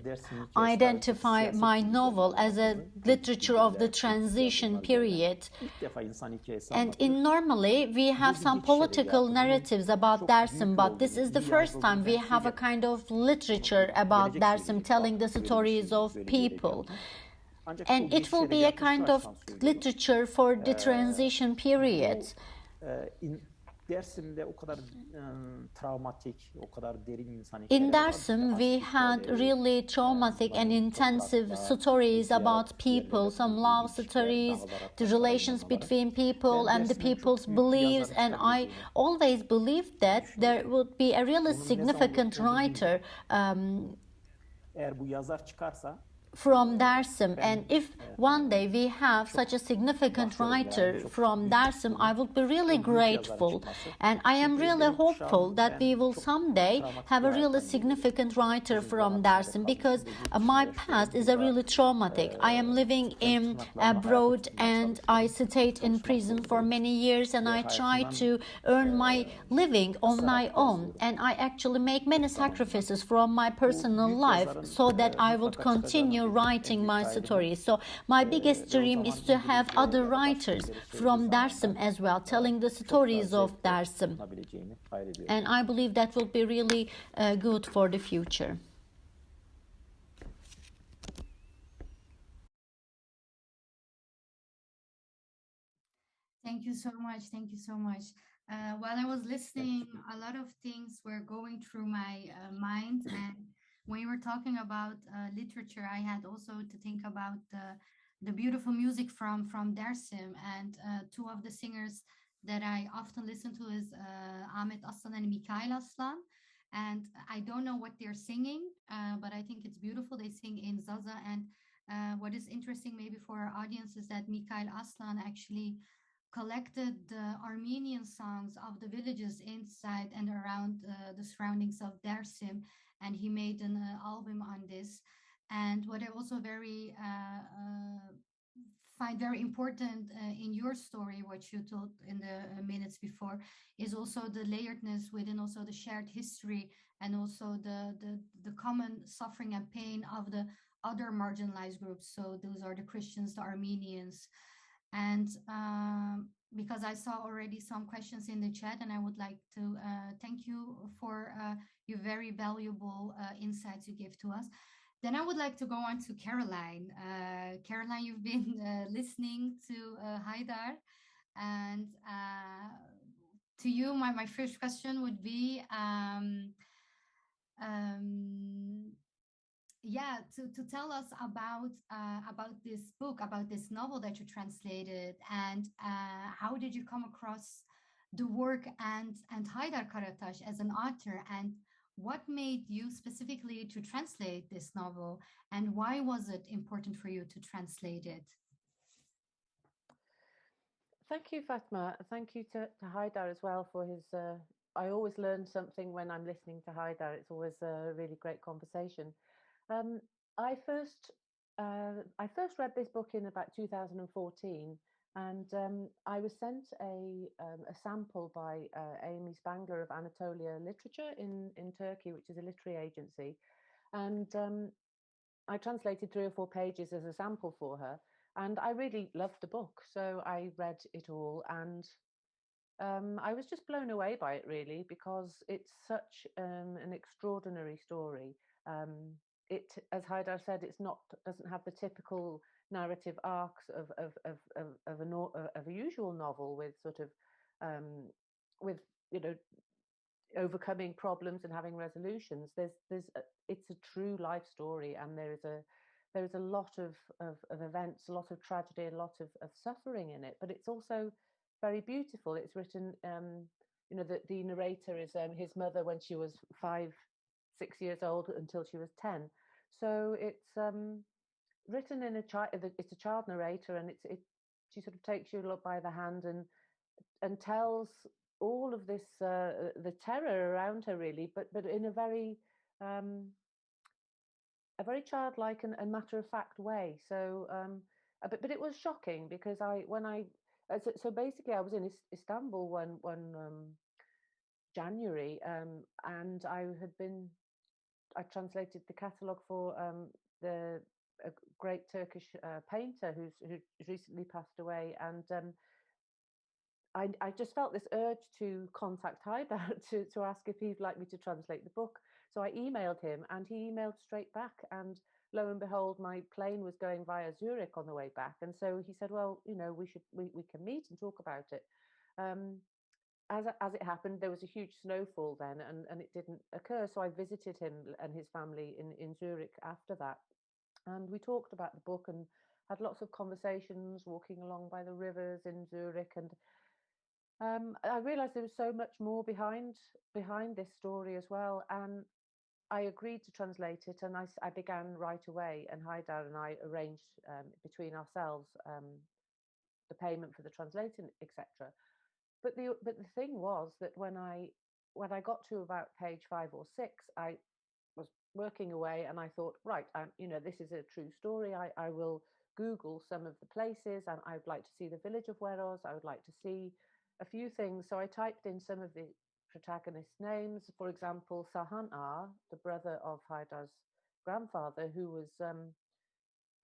identify my novel as a literature of the transition period. İlk defa insan hikayesi And in normally we have some political narratives about Dersim, but this is the first time we have a kind of literature about Dersim telling the stories of people. And it will be a kind of literature for the transition period. Dersim'de o kadar travmatik, o kadar derin insan In hikayeleri var. Dersim, we had really traumatic and intensive stories about people, some love stories, the relations between people and the people's beliefs. And I always believed that there would be a really significant writer Eğer bu yazar çıkarsa from Dersim, and if one day we have such a significant writer from Dersim, I would be really grateful, and I am really hopeful that we will someday have a really significant writer from Dersim, because my past is a really traumatic. I am living in abroad and I stayed in prison for many years, and I try to earn my living on my own, and I actually make many sacrifices from my personal life so that I would continue writing my stories. So my biggest dream is to have other writers from Dersim as well, telling the stories of Dersim. And I believe that will be really good for the future. Thank you so much. Thank you so much. While I was listening, a lot of things were going through my mind. And when you were talking about literature, I had also to think about the beautiful music from Dersim. And two of the singers that I often listen to is Ahmet Aslan and Mikail Aslan. And I don't know what they're singing, but I think it's beautiful. They sing in Zaza. And what is interesting maybe for our audience is that Mikail Aslan actually collected the Armenian songs of the villages inside and around the surroundings of Dersim, and he made an album on this. And what I also find very important in your story, what you told in the minutes before, is also the layeredness within also the shared history, and also the common suffering and pain of the other marginalized groups. So those are the Christians, the Armenians. And because I saw already some questions in the chat, and I would like to thank you for your very valuable insights you give to us. Then I would like to go on to Caroline. Caroline, you've been listening to Haydar, and to you, my first question would be, yeah, to tell us about this book, about this novel that you translated, and how did you come across the work and Haydar Karatas as an author, and what made you specifically to translate this novel, and why was it important for you to translate it? Thank you, Fatma. Thank you to Haydar as well for his. I always learn something when I'm listening to Haydar. It's always a really great conversation. I first read this book in about 2014, and I was sent a sample by Amy Spangler of Anatolia Literature in Turkey, which is a literary agency, and I translated 3 or 4 pages as a sample for her, and I really loved the book, so I read it all, and I was just blown away by it, really, because it's such an extraordinary story. It, as Haydar said, doesn't have the typical narrative arcs of a usual novel with sort of with overcoming problems and having resolutions. It's a true life story, and there is a lot of events, a lot of tragedy, a lot of suffering in it. But it's also very beautiful. It's written, the narrator is his mother when she was 5-6 years old until she was 10. So it's written in it's a child narrator, and she sort of takes you by the hand and tells all of this the terror around her, really, but in a very childlike and matter-of-fact way. So but it was shocking, because so basically I was in Istanbul when January, and I translated the catalogue for a great Turkish painter who's recently passed away, and I just felt this urge to contact Haydar to ask if he'd like me to translate the book. So I emailed him, and he emailed straight back, and lo and behold, my plane was going via Zurich on the way back, and so he said, well, you know, we can meet and talk about it. As it happened, there was a huge snowfall then, and it didn't occur. So I visited him and his family in Zurich after that, and we talked about the book and had lots of conversations walking along by the rivers in Zurich. And I realized there was so much more behind this story as well, and I agreed to translate it, and I began right away, and Haydar and I arranged between ourselves the payment for the translating, etc. But the thing was that when I got to about page 5 or 6, I was working away, and I thought, right, you know, this is a true story. I will Google some of the places, and I would like to see the village of Weros. I would like to see a few things. So I typed in some of the protagonist names. For example, Sahan Ağa, the brother of Haydar's grandfather, who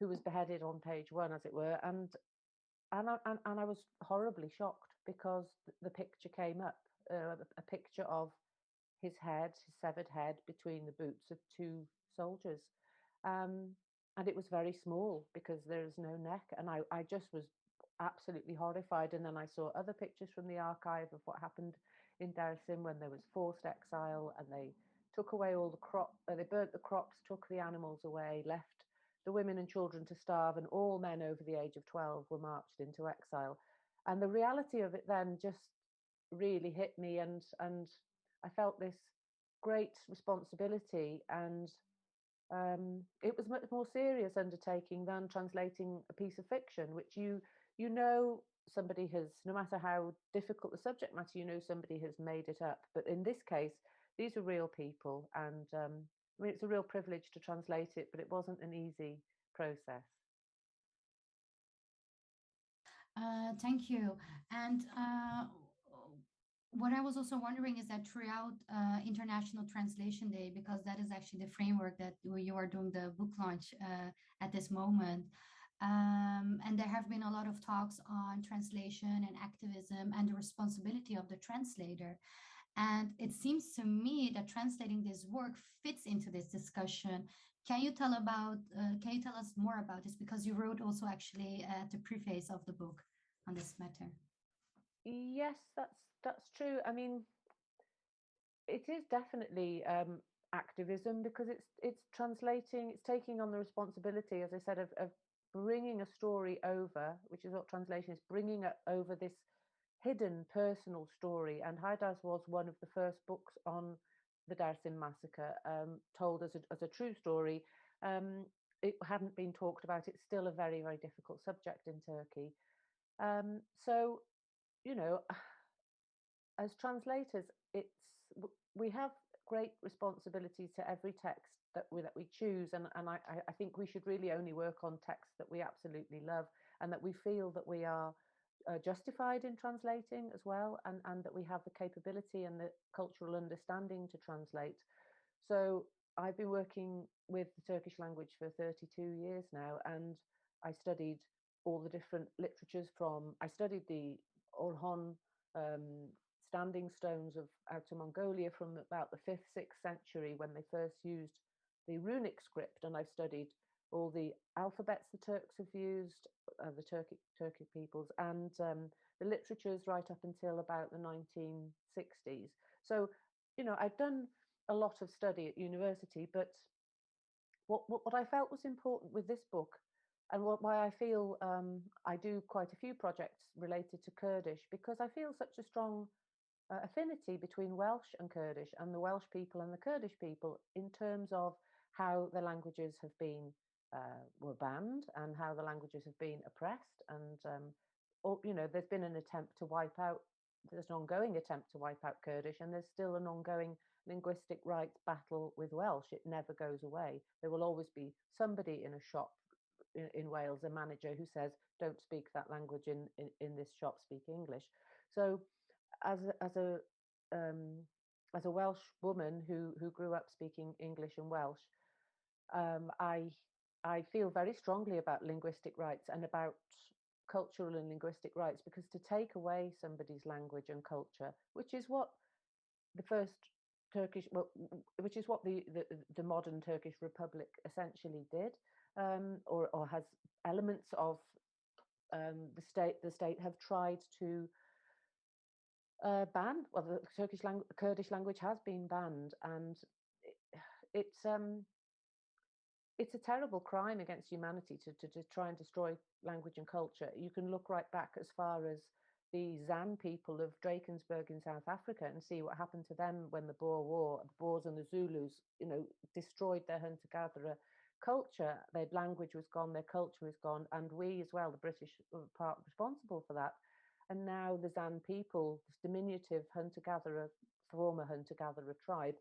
was beheaded on page 1, as it were, and I was horribly shocked because the picture came up, a picture of his severed head between the boots of 2 soldiers, and it was very small because there is no neck, and I just was absolutely horrified. And then I saw other pictures from the archive of what happened in Dersim when there was forced exile, and they took away all the they burnt the crops, took the animals away, left the women and children to starve, and all men over the age of 12 were marched into exile. And the reality of it then just really hit me, and I felt this great responsibility, and it was much more serious undertaking than translating a piece of fiction, which you know somebody has, no matter how difficult the subject matter, you know somebody has made it up. But in this case, these are real people, and I mean, it's a real privilege to translate it, but it wasn't an easy process. Thank you. And what I was also wondering is that throughout International Translation Day, because that is actually the framework that you are doing the book launch at this moment, and there have been a lot of talks on translation and activism and the responsibility of the translator. And it seems to me that translating this work fits into this discussion. Can you tell us more about this? Because you wrote also actually the preface of the book on this matter. Yes, that's true. I mean, it is definitely activism, because it's translating, it's taking on the responsibility, as I said, of bringing a story over, which is what translation is, bringing it over this hidden personal story. And Haydar's was one of the first books on the Dersim massacre, told as a true story. It hadn't been talked about. It's still a very, very difficult subject in Turkey. So, you know, as translators, we have great responsibility to every text that we choose, and I think we should really only work on texts that we absolutely love and that we feel that we are justified in translating as well, and that we have the capability and the cultural understanding to translate. So I've been working with the Turkish language for 32 years now, and I studied all the different literatures I studied the Orhon standing stones of Outer Mongolia from about the 5th, 6th century, when they first used the runic script, and I've studied all the alphabets the Turks have used, the Turkic peoples, and the literatures right up until about the 1960s. So, you know, I've done a lot of study at university, but what I felt was important with this book, and why I feel I do quite a few projects related to Kurdish, because I feel such a strong affinity between Welsh and Kurdish, and the Welsh people and the Kurdish people, in terms of how the languages have been were banned, and how the languages have been oppressed, and you know, there's been an attempt to wipe out. There's an ongoing attempt to wipe out Kurdish, and there's still an ongoing linguistic rights battle with Welsh. It never goes away. There will always be somebody in a shop in Wales, a manager, who says, "Don't speak that language in this shop. Speak English." So, as a as a Welsh woman who grew up speaking English and Welsh, I feel very strongly about linguistic rights and about cultural and linguistic rights, because to take away somebody's language and culture, which is what the first Turkish, which is what the modern Turkish Republic essentially did, or has elements of the state have tried to ban. Well, the Kurdish language has been banned, and it's a terrible crime against humanity to try and destroy language and culture. You can look right back as far as the Zan people of Drakensberg in South Africa and see what happened to them when the Boer War, the Boers and the Zulus, destroyed their hunter-gatherer culture. Their language was gone, their culture is gone, and we as well, the British, were part responsible for that. And now the Zan people, this diminutive hunter-gatherer, former hunter-gatherer tribe,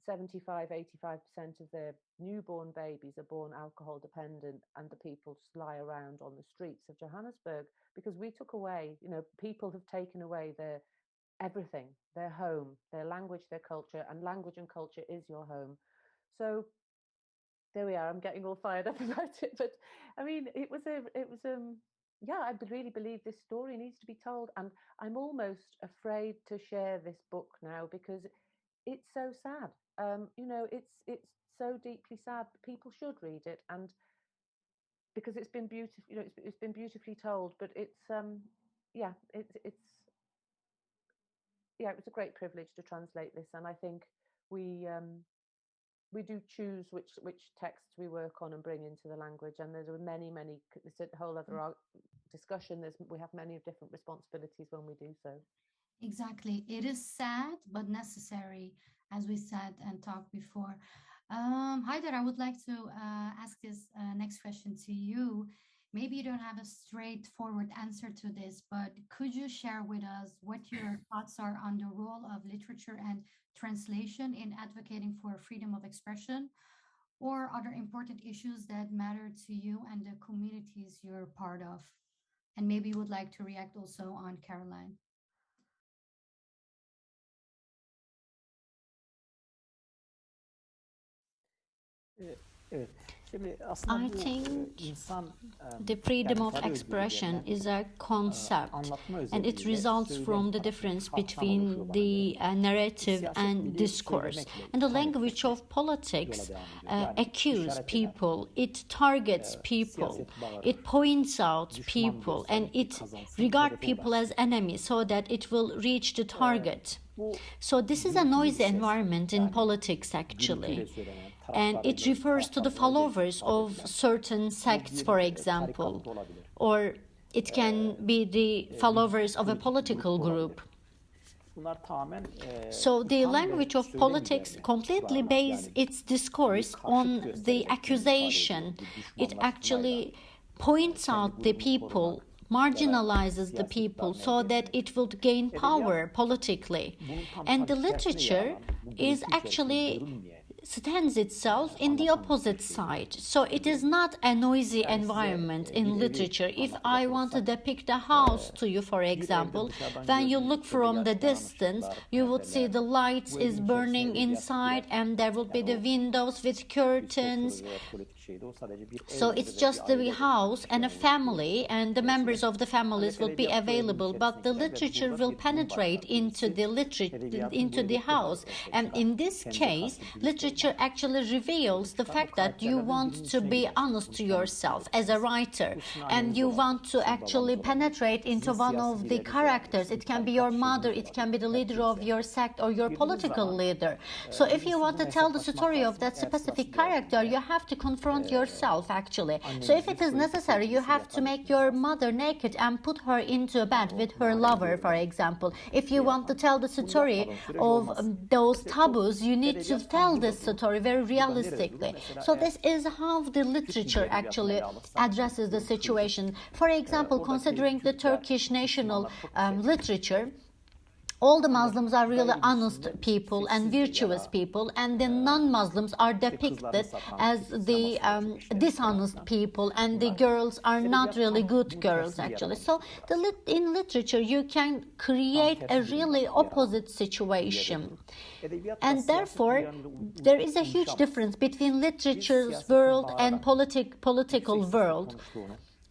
75-85% of their newborn babies are born alcohol dependent, and the people just lie around on the streets of Johannesburg because we took away, people have taken away their everything, their home, their language, their culture, and language and culture is your home. So there we are. I'm getting all fired up about it, but I mean, it was yeah, I really believe this story needs to be told, and I'm almost afraid to share this book now because it's so sad. It's so deeply sad. People should read it, and because it's been beautiful, it's been beautifully told. But it was a great privilege to translate this, and I think we do choose which texts we work on and bring into the language. And there's many. It's a whole other discussion. We have many different responsibilities when we do so. Exactly. It is sad, but necessary, as we said and talked before. Haydar, I would like to ask this next question to you. Maybe you don't have a straightforward answer to this, but could you share with us what your thoughts are on the role of literature and translation in advocating for freedom of expression or other important issues that matter to you and the communities you're part of? And maybe you would like to react also on Caroline. I think the freedom of expression is a concept, and it results from the difference between the narrative and discourse. And the language of politics accuses people, it targets people, it points out people, and it regards people as enemies so that it will reach the target. So this is a noisy environment in politics, actually. And it refers to the followers of certain sects, for example, or it can be the followers of a political group. So the language of politics completely bases its discourse on the accusation. It actually points out the people, marginalizes the people so that it would gain power politically. And the literature is actually stands itself in the opposite side. So it is not a noisy environment in literature. If I want to depict a house to you, for example, when you look from the distance, you would see the lights is burning inside and there will be the windows with curtains. So it's just the house and a family, and the members of the families will be available, but the literature will penetrate into the house. And in this case, literature actually reveals the fact that you want to be honest to yourself as a writer, and you want to actually penetrate into one of the characters. It can be your mother, it can be the leader of your sect or your political leader. So if you want to tell the story of that specific character, you have to confront yourself, actually. So if it is necessary, you have to make your mother naked and put her into a bed with her lover, for example. If you want to tell the story of those taboos, you need to tell this story very realistically. So this is how the literature actually addresses the situation. For example, considering the Turkish national literature, all the Muslims are really honest people and virtuous people, and the non-Muslims are depicted as the dishonest people, and the girls are not really good girls actually. So in literature you can create a really opposite situation, and therefore there is a huge difference between literature's world and political world.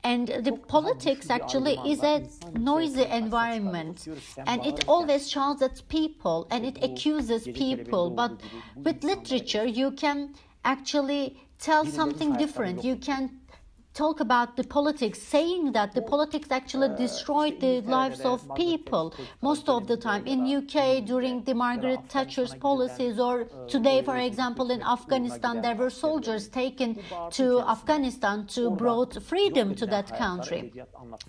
And the politics actually is a noisy environment, and it always shouts at people and it accuses people. But with literature, you can actually tell something different. You can talk about the politics, saying that the politics actually destroyed the lives of people most of the time. In UK during the Margaret Thatcher's policies, or today, for example, in Afghanistan, there were soldiers taken to Afghanistan to brought freedom to that country.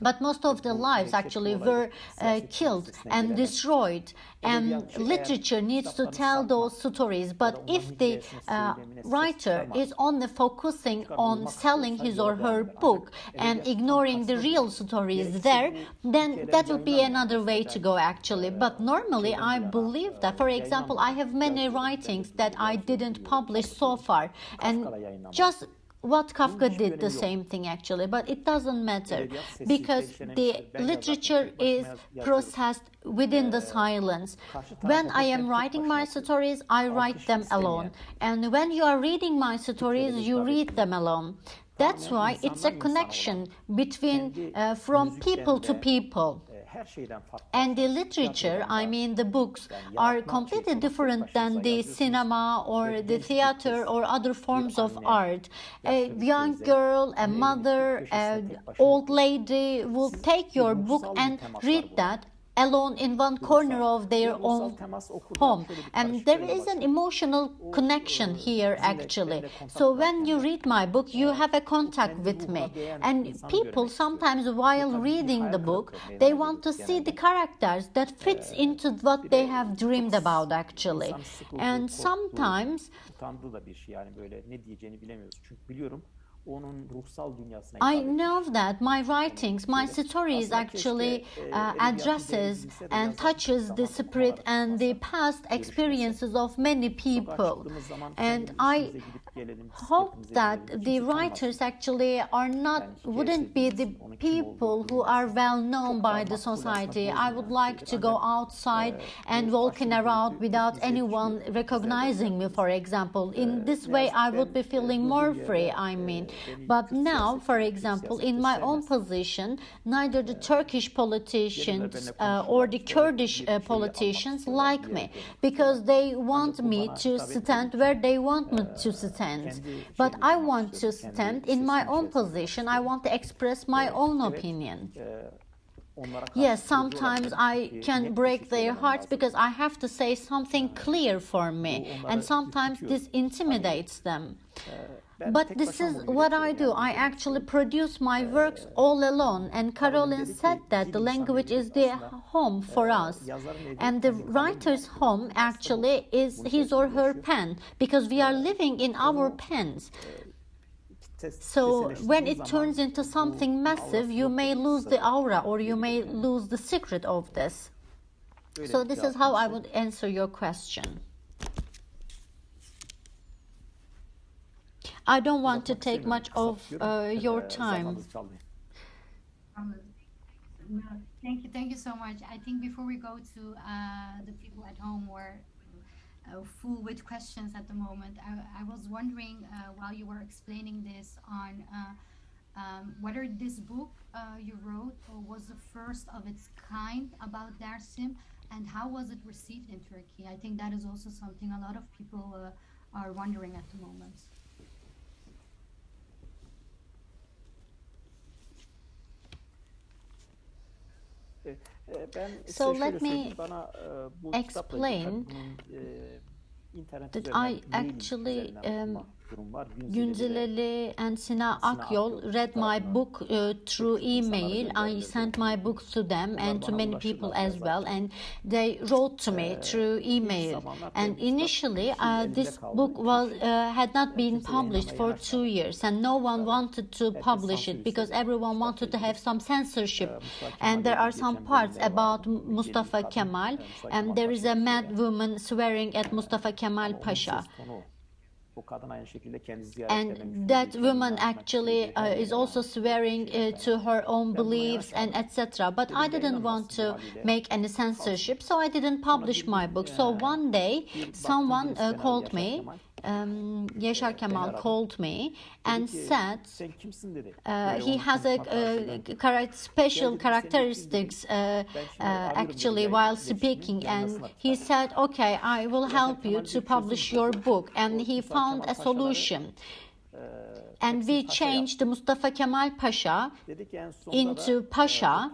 But most of the lives actually were killed and destroyed. And literature needs to tell those stories. But if the writer is only focusing on selling his or her book and ignoring the real stories there, then that would be another way to go actually. But normally I believe that, for example, I have many writings that I didn't publish so far, and just what Kafka did the same thing actually, but it doesn't matter because the literature is processed within the silence. When I am writing my stories, I write them alone, and when you are reading my stories, you read them alone. That's why it's a connection between from people to people. And the literature, I mean the books, are completely different than the cinema or the theater or other forms of art. A young girl, a mother, an old lady will take your book and read that alone in one corner of their own home, and there is an emotional connection here actually. So when you read my book, you have a contact with me, and people sometimes while reading the book, they want to see the characters that fits into what they have dreamed about actually. And sometimes I know that my writings, my stories actually addresses and touches the spirit and the past experiences of many people. And I hope that the writers actually wouldn't be the people who are well known by the society. I would like to go outside and walking around without anyone recognizing me, for example. In this way, I would be feeling more free, I mean. But now, for example, in my own position, neither the Turkish politicians or the Kurdish politicians like me, because they want me to stand where they want me to stand. But I want to stand in my own position. I want to express my own opinion. Yes, sometimes I can break their hearts because I have to say something clear for me, and sometimes this intimidates them. But this is what I do. I actually produce my works all alone, and Caroline said that the language is the home for us, and the writer's home actually is his or her pen, because we are living in our pens. So when it turns into something massive, you may lose the aura, or you may lose the secret of this. So this is how I would answer your question. I don't want to take much of your time. No, thank you so much. I think before we go to the people at home who are full with questions at the moment, I was wondering while you were explaining this on whether this book you wrote was the first of its kind about Dersim, and how was it received in Turkey? I think that is also something a lot of people are wondering at the moment. So let me explain that I actually Günceleli and Sina Akyol read my book through email. I sent my book to them and to many people as well, and they wrote to me through email. And initially, this book had not been published for 2 years, and no one wanted to publish it because everyone wanted to have some censorship. And there are some parts about Mustafa Kemal, and there is a mad woman swearing at Mustafa Kemal Pasha. And that woman actually is also swearing to her own beliefs and etc. But I didn't want to make any censorship, so I didn't publish my book. So one day someone called me, Yaşar Kemal called me and said he has a special characteristics actually while speaking, and he said, okay, I will help you to publish your book, and he found a solution. And we changed Mustafa Kemal Pasha into Pasha,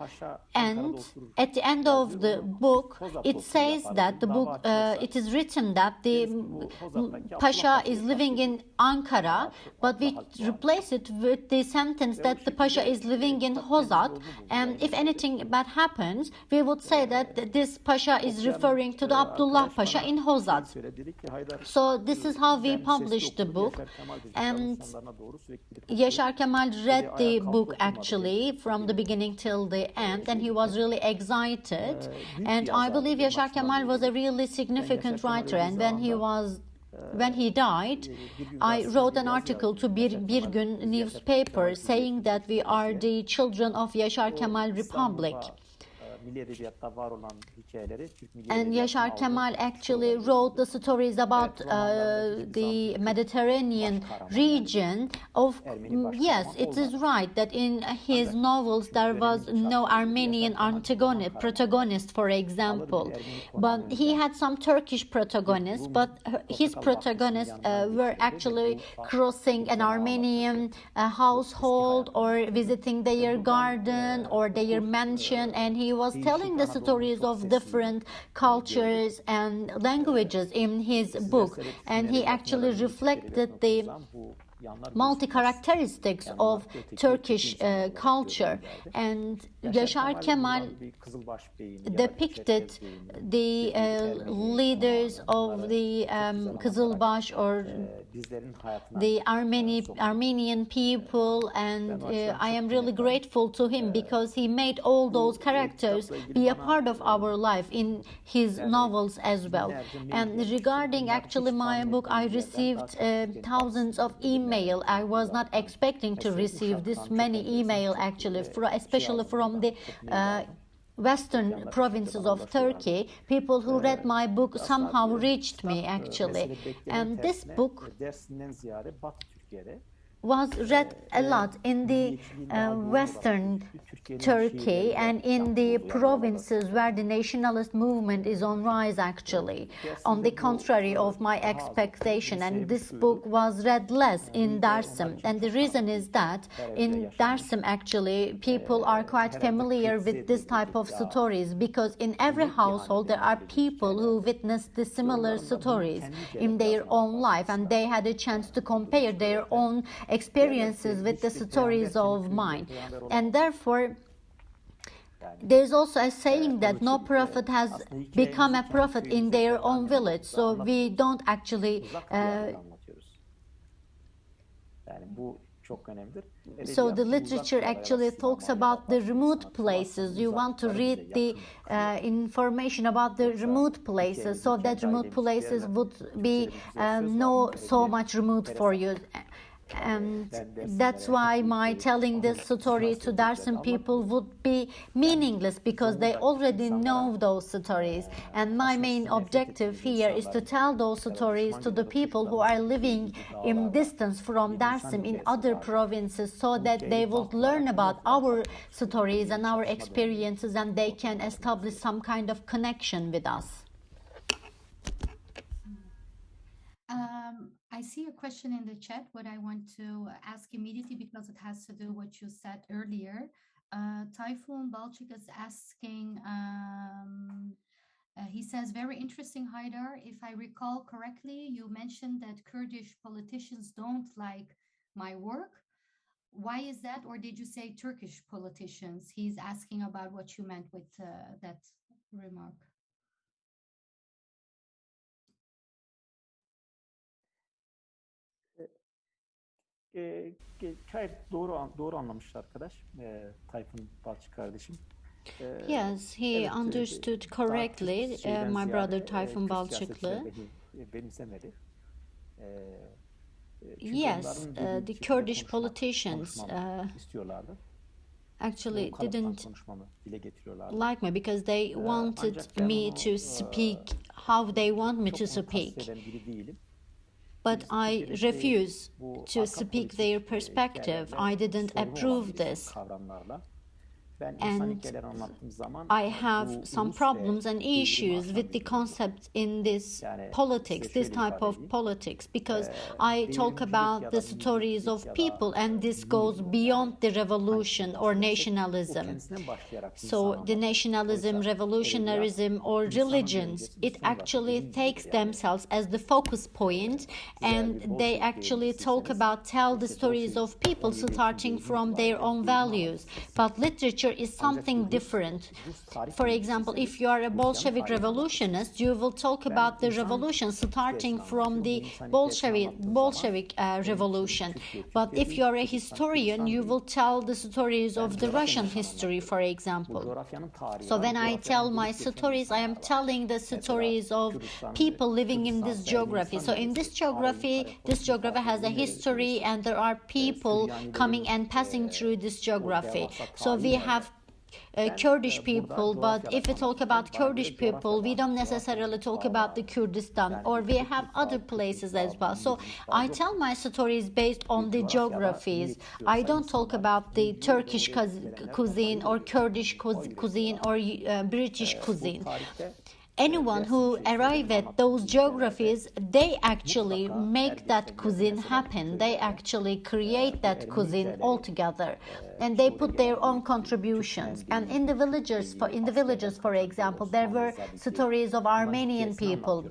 and at the end of the book it says that the book it is written that the Pasha is living in Ankara, but we replace it with the sentence that the Pasha is living in Hozat, and if anything bad happens we would say that this Pasha is referring to the Abdullah Pasha in Hozat. So this is how we published the book, and Yaşar Kemal read the book actually from the beginning till the end, and he was really excited. And I believe Yaşar Kemal was a really significant writer, and when he died, I wrote an article to Bir Gün newspaper saying that we are the children of Yaşar Kemal Republic. And Yaşar Kemal actually wrote the stories about the Mediterranean region. Yes, it is right that in his novels there was no Armenian protagonist, for example. But he had some Turkish protagonists, but his protagonists were actually crossing an Armenian household or visiting their garden or their mansion, and he was telling the stories of different cultures and languages in his book, and he actually reflected the multi-characteristics of Turkish culture. And Yaşar Kemal depicted the leaders of the Kızılbaş or the Armenian people, and I am really grateful to him because he made all those characters be a part of our life in his novels as well. And regarding actually my book, I received thousands of emails. I was not expecting to receive this many emails actually, especially from the western provinces of Turkey. People who read my book somehow reached me actually, and this book was read a lot in the western Turkey and in the provinces where the nationalist movement is on rise actually, on the contrary of my expectation. And this book was read less in Dersim, and the reason is that in Dersim actually people are quite familiar with this type of stories, because in every household there are people who witnessed the similar stories in their own life, and they had a chance to compare their own experiences with the stories of mine. And therefore there's also a saying that no prophet has become a prophet in their own village, so we don't actually so the literature actually talks about the remote places. You want to read the information about the remote places, so that remote places would be no so much remote for you. And that's why my telling this story to Dersim people would be meaningless, because they already know those stories. And my main objective here is to tell those stories to the people who are living in distance from Dersim in other provinces, so that they will learn about our stories and our experiences, and they can establish some kind of connection with us. I see a question in the chat, what I want to ask immediately, because it has to do with what you said earlier. Typhoon Balchik is asking, He says, very interesting, Haydar. If I recall correctly, you mentioned that Kurdish politicians don't like my work. Why is that? Or did you say Turkish politicians? He's asking about what you meant with that remark. Gayet doğru anlamış arkadaş. Tayfun Balçı kardeşim. Yes, he understood correctly, my brother Tayfun Balçıklı. Yes, the Kurdish politicians actually didn't like me because they wanted me to speak how they want me to speak. But I refuse to speak their perspective. I didn't approve this. And I have some problems and issues with the concept in this politics, this type of politics, because I talk about the stories of people, and this goes beyond the revolution or nationalism. So the nationalism, revolutionarism, or religions, it actually takes themselves as the focus point, and they actually tell the stories of people starting from their own values. But literature is something different. For example, if you are a Bolshevik revolutionist, you will talk about the revolution starting from the Bolshevik revolution. But if you are a historian, you will tell the stories of the Russian history, for example. So when I tell my stories, I am telling the stories of people living in this geography. So in this geography has a history, and there are people coming and passing through this geography. So we have Kurdish people, but if we talk about Kurdish people, we don't necessarily talk about the Kurdistan, or we have other places as well. So I tell my stories based on the geographies. I don't talk about the Turkish cuisine or Kurdish cuisine or British cuisine. Anyone who arrive at those geographies, they actually make that cuisine happen. They actually create that cuisine altogether, and they put their own contributions. And in the villages, for example, there were stories of Armenian people,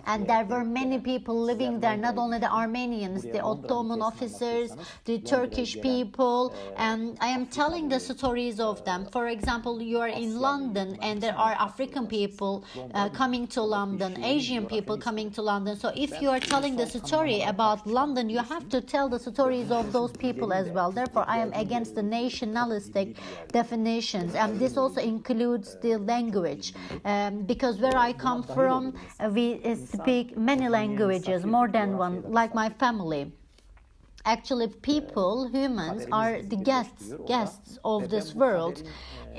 and there were many people living there. Not only the Armenians, the Ottoman officers, the Turkish people, and I am telling the stories of them. For example, you are in London, and there are African people coming to London, Asian people coming to London. So if you are telling the story about London, you have to tell the stories of those people as well. Therefore, I am against the nationalistic definitions, and this also includes the language, because where I come from, we speak many languages, more than one, like my family. Actually, people, humans, are the guests of this world.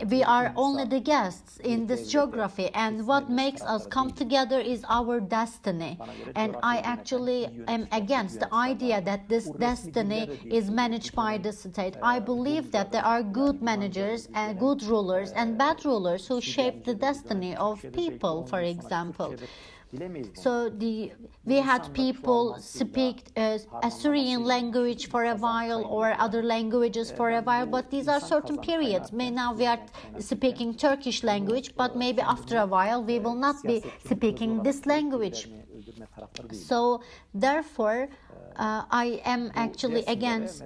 We are only the guests in this geography, and what makes us come together is our destiny. And I actually am against the idea that this destiny is managed by the state. I believe that there are good managers and good rulers and bad rulers who shape the destiny of people, for example. So we had people speak Assyrian language for a while, or other languages for a while, but these are certain periods. Now we are speaking Turkish language, but maybe after a while we will not be speaking this language. So therefore, I am actually against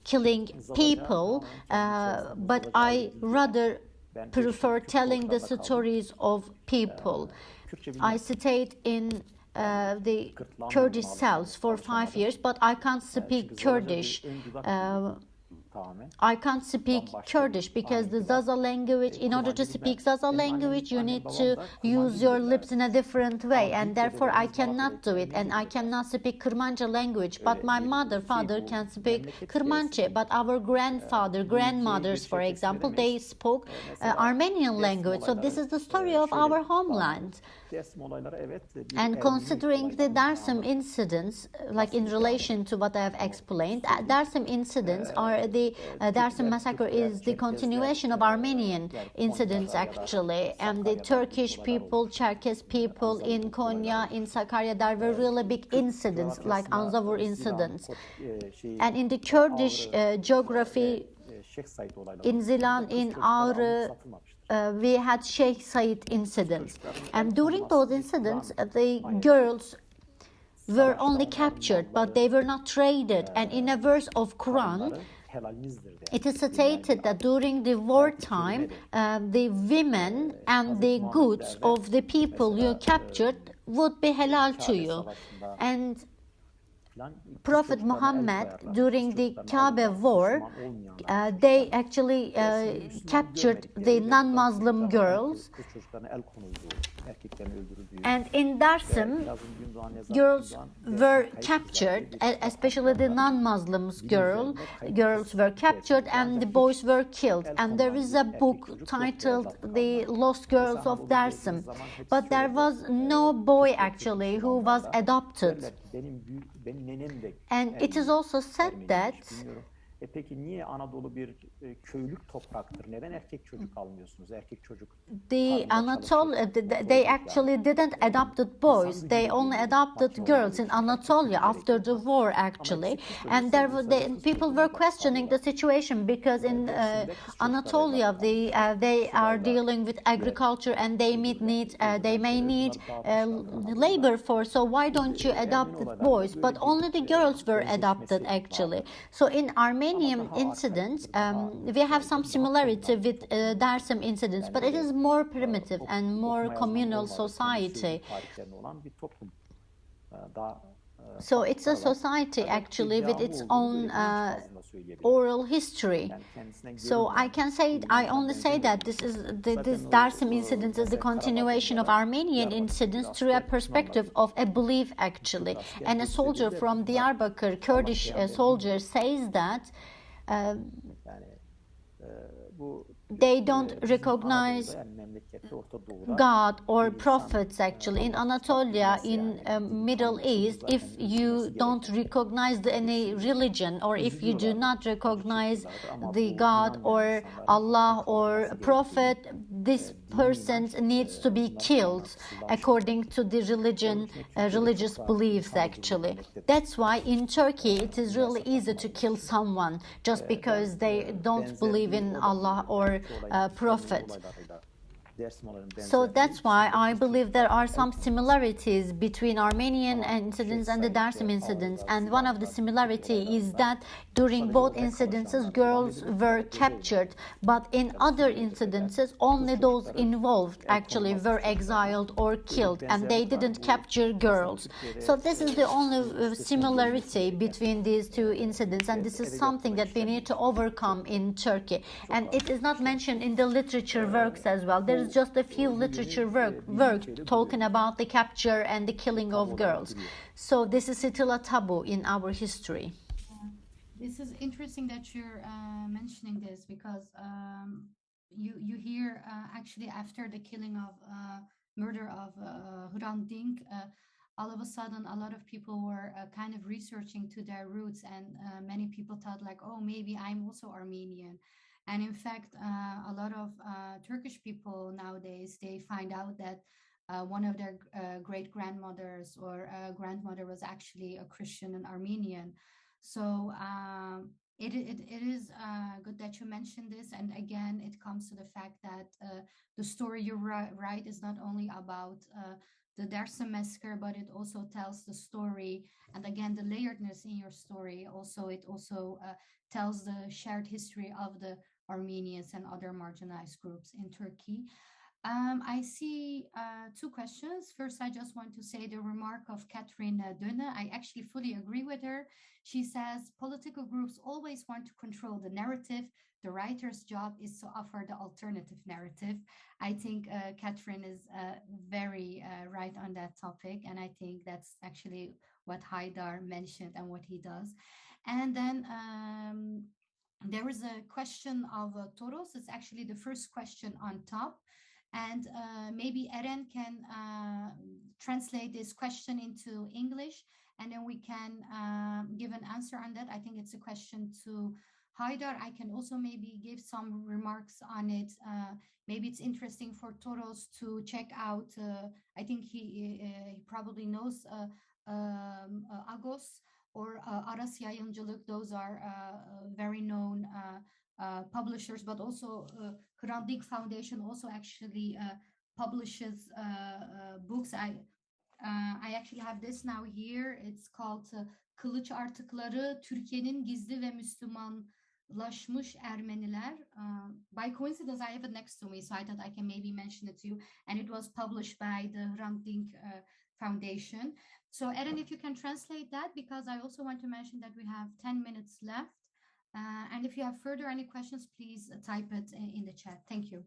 killing people, but I rather prefer telling the stories of people. I stayed in the Kurdish cells for 5 years, but I can't speak Kurdish. I can't speak Kurdish because the Zaza language, in order to speak Zaza language, you need to use your lips in a different way, and therefore I cannot do it, and I cannot speak Kurmanca language. But my father can speak Kurmanca, but our grandmothers, for example, they spoke Armenian language. So this is the story of our homeland. And considering the Dersim incidents, like in relation to what I have explained, Dersim incidents are the Dersim massacre is the continuation of Armenian incidents actually, and the Turkish people, Cherkes people in Konya, in Sakarya, there were really big incidents like Anzavur incidents. And in the Kurdish geography, in Zilan, in Ağrı, we had Sheikh Said incidents, and during those incidents, the girls were only captured, but they were not traded. And in a verse of Quran, it is stated that during the wartime, the women and the goods of the people you captured would be halal to you. And Prophet Muhammad, during the Kaaba war, they actually captured the non-Muslim girls. And in Dersim, girls were captured, especially the non-Muslims girls were captured and the boys were killed. And there is a book titled The Lost Girls of Dersim. But there was no boy actually who was adopted. And it is also said that Peki niye Anadolu bir köylük topraktır? Neden erkek çocuk almıyorsunuz? Erkek çocuk the Anatolia, they actually didn't adopted boys. They only adopted girls in Anatolia after the war, actually. And people were questioning the situation because in Anatolia they are dealing with agriculture and they may need labor force. So why don't you adopt the boys? But only the girls were adopted, actually. So in Armenian incidents, we have some similarity with Dersim incidents, but it is more primitive and more communal society. So it's a society actually with its own oral history. So I only say that this Dersim incident is the continuation of Armenian incidents through a perspective of a belief actually. And a soldier from Diyarbakir, Kurdish soldier, says that they don't recognize God or prophets actually. In Anatolia, in Middle East, if you don't recognize any religion or if you do not recognize the God or Allah or prophet, this person needs to be killed according to the religious beliefs actually. That's why in Turkey it is really easy to kill someone just because they don't believe in Allah or prophet. So that's why I believe there are some similarities between Armenian incidents and the Dersim incidents. And one of the similarity is that during both incidences, girls were captured, but in other incidences, only those involved actually were exiled or killed, and they didn't capture girls. So this is the only similarity between these two incidents, and this is something that we need to overcome in Turkey. And it is not mentioned in the literature works as well. There is just a few literature works talking about the capture and the killing of girls. So this is still a taboo in our history. This is interesting that you're mentioning this because you hear actually after the killing of murder of Hrant Dink, all of a sudden a lot of people were kind of researching to their roots, and many people thought like, oh, maybe I'm also Armenian. And in fact, a lot of Turkish people nowadays, they find out that one of their great grandmothers or grandmother was actually a Christian and Armenian. So it is good that you mentioned this. And again, it comes to the fact that the story you write is not only about the Dersim massacre, but it also tells the story. And again, the layeredness in your story it also tells the shared history of the Armenians and other marginalized groups in Turkey. I see two questions. First, I just want to say the remark of Catherine Döne. I actually fully agree with her. She says political groups always want to control the narrative. The writer's job is to offer the alternative narrative. I think Catherine is very right on that topic. And I think that's actually what Haydar mentioned and what he does. And then there is a question of Toros. It's actually the first question on top. And maybe Eren can translate this question into English, and then we can give an answer on that. I think it's a question to Haydar. I can also maybe give some remarks on it. Maybe it's interesting for Toros to check out. I think he probably knows Agos or Aras Yayıncılık. Those are very known publishers, but also Hrant Dink Foundation also actually publishes books. I actually have this now here. It's called Kılıç Artıkları, Türkiye'nin Gizli ve Müslümanlaşmış Ermeniler. By coincidence, I have it next to me, so I thought I can maybe mention it to you. And it was published by the Hrant Dink Foundation. So Eren, if you can translate that, because I also want to mention that we have 10 minutes left. And if you have further any questions, please type it in the chat. Thank you.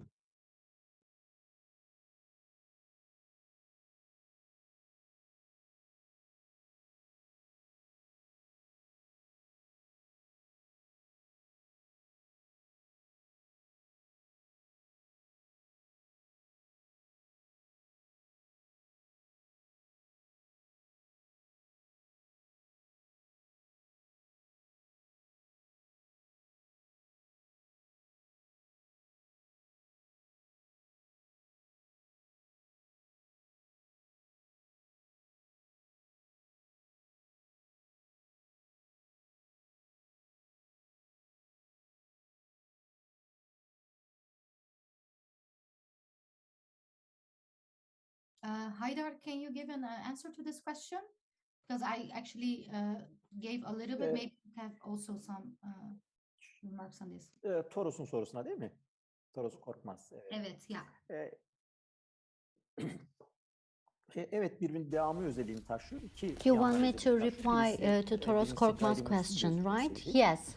Haydar, can you give an answer to this question? Because I actually gave a little bit. Maybe you have also some remarks on this. Toros'un sorusuna değil mi? Toros Korkmaz. Evet, ya. Evet, birbirinin devamı özelliğini taşıyor. You want me to reply to Toros Korkmaz question, right? Yes.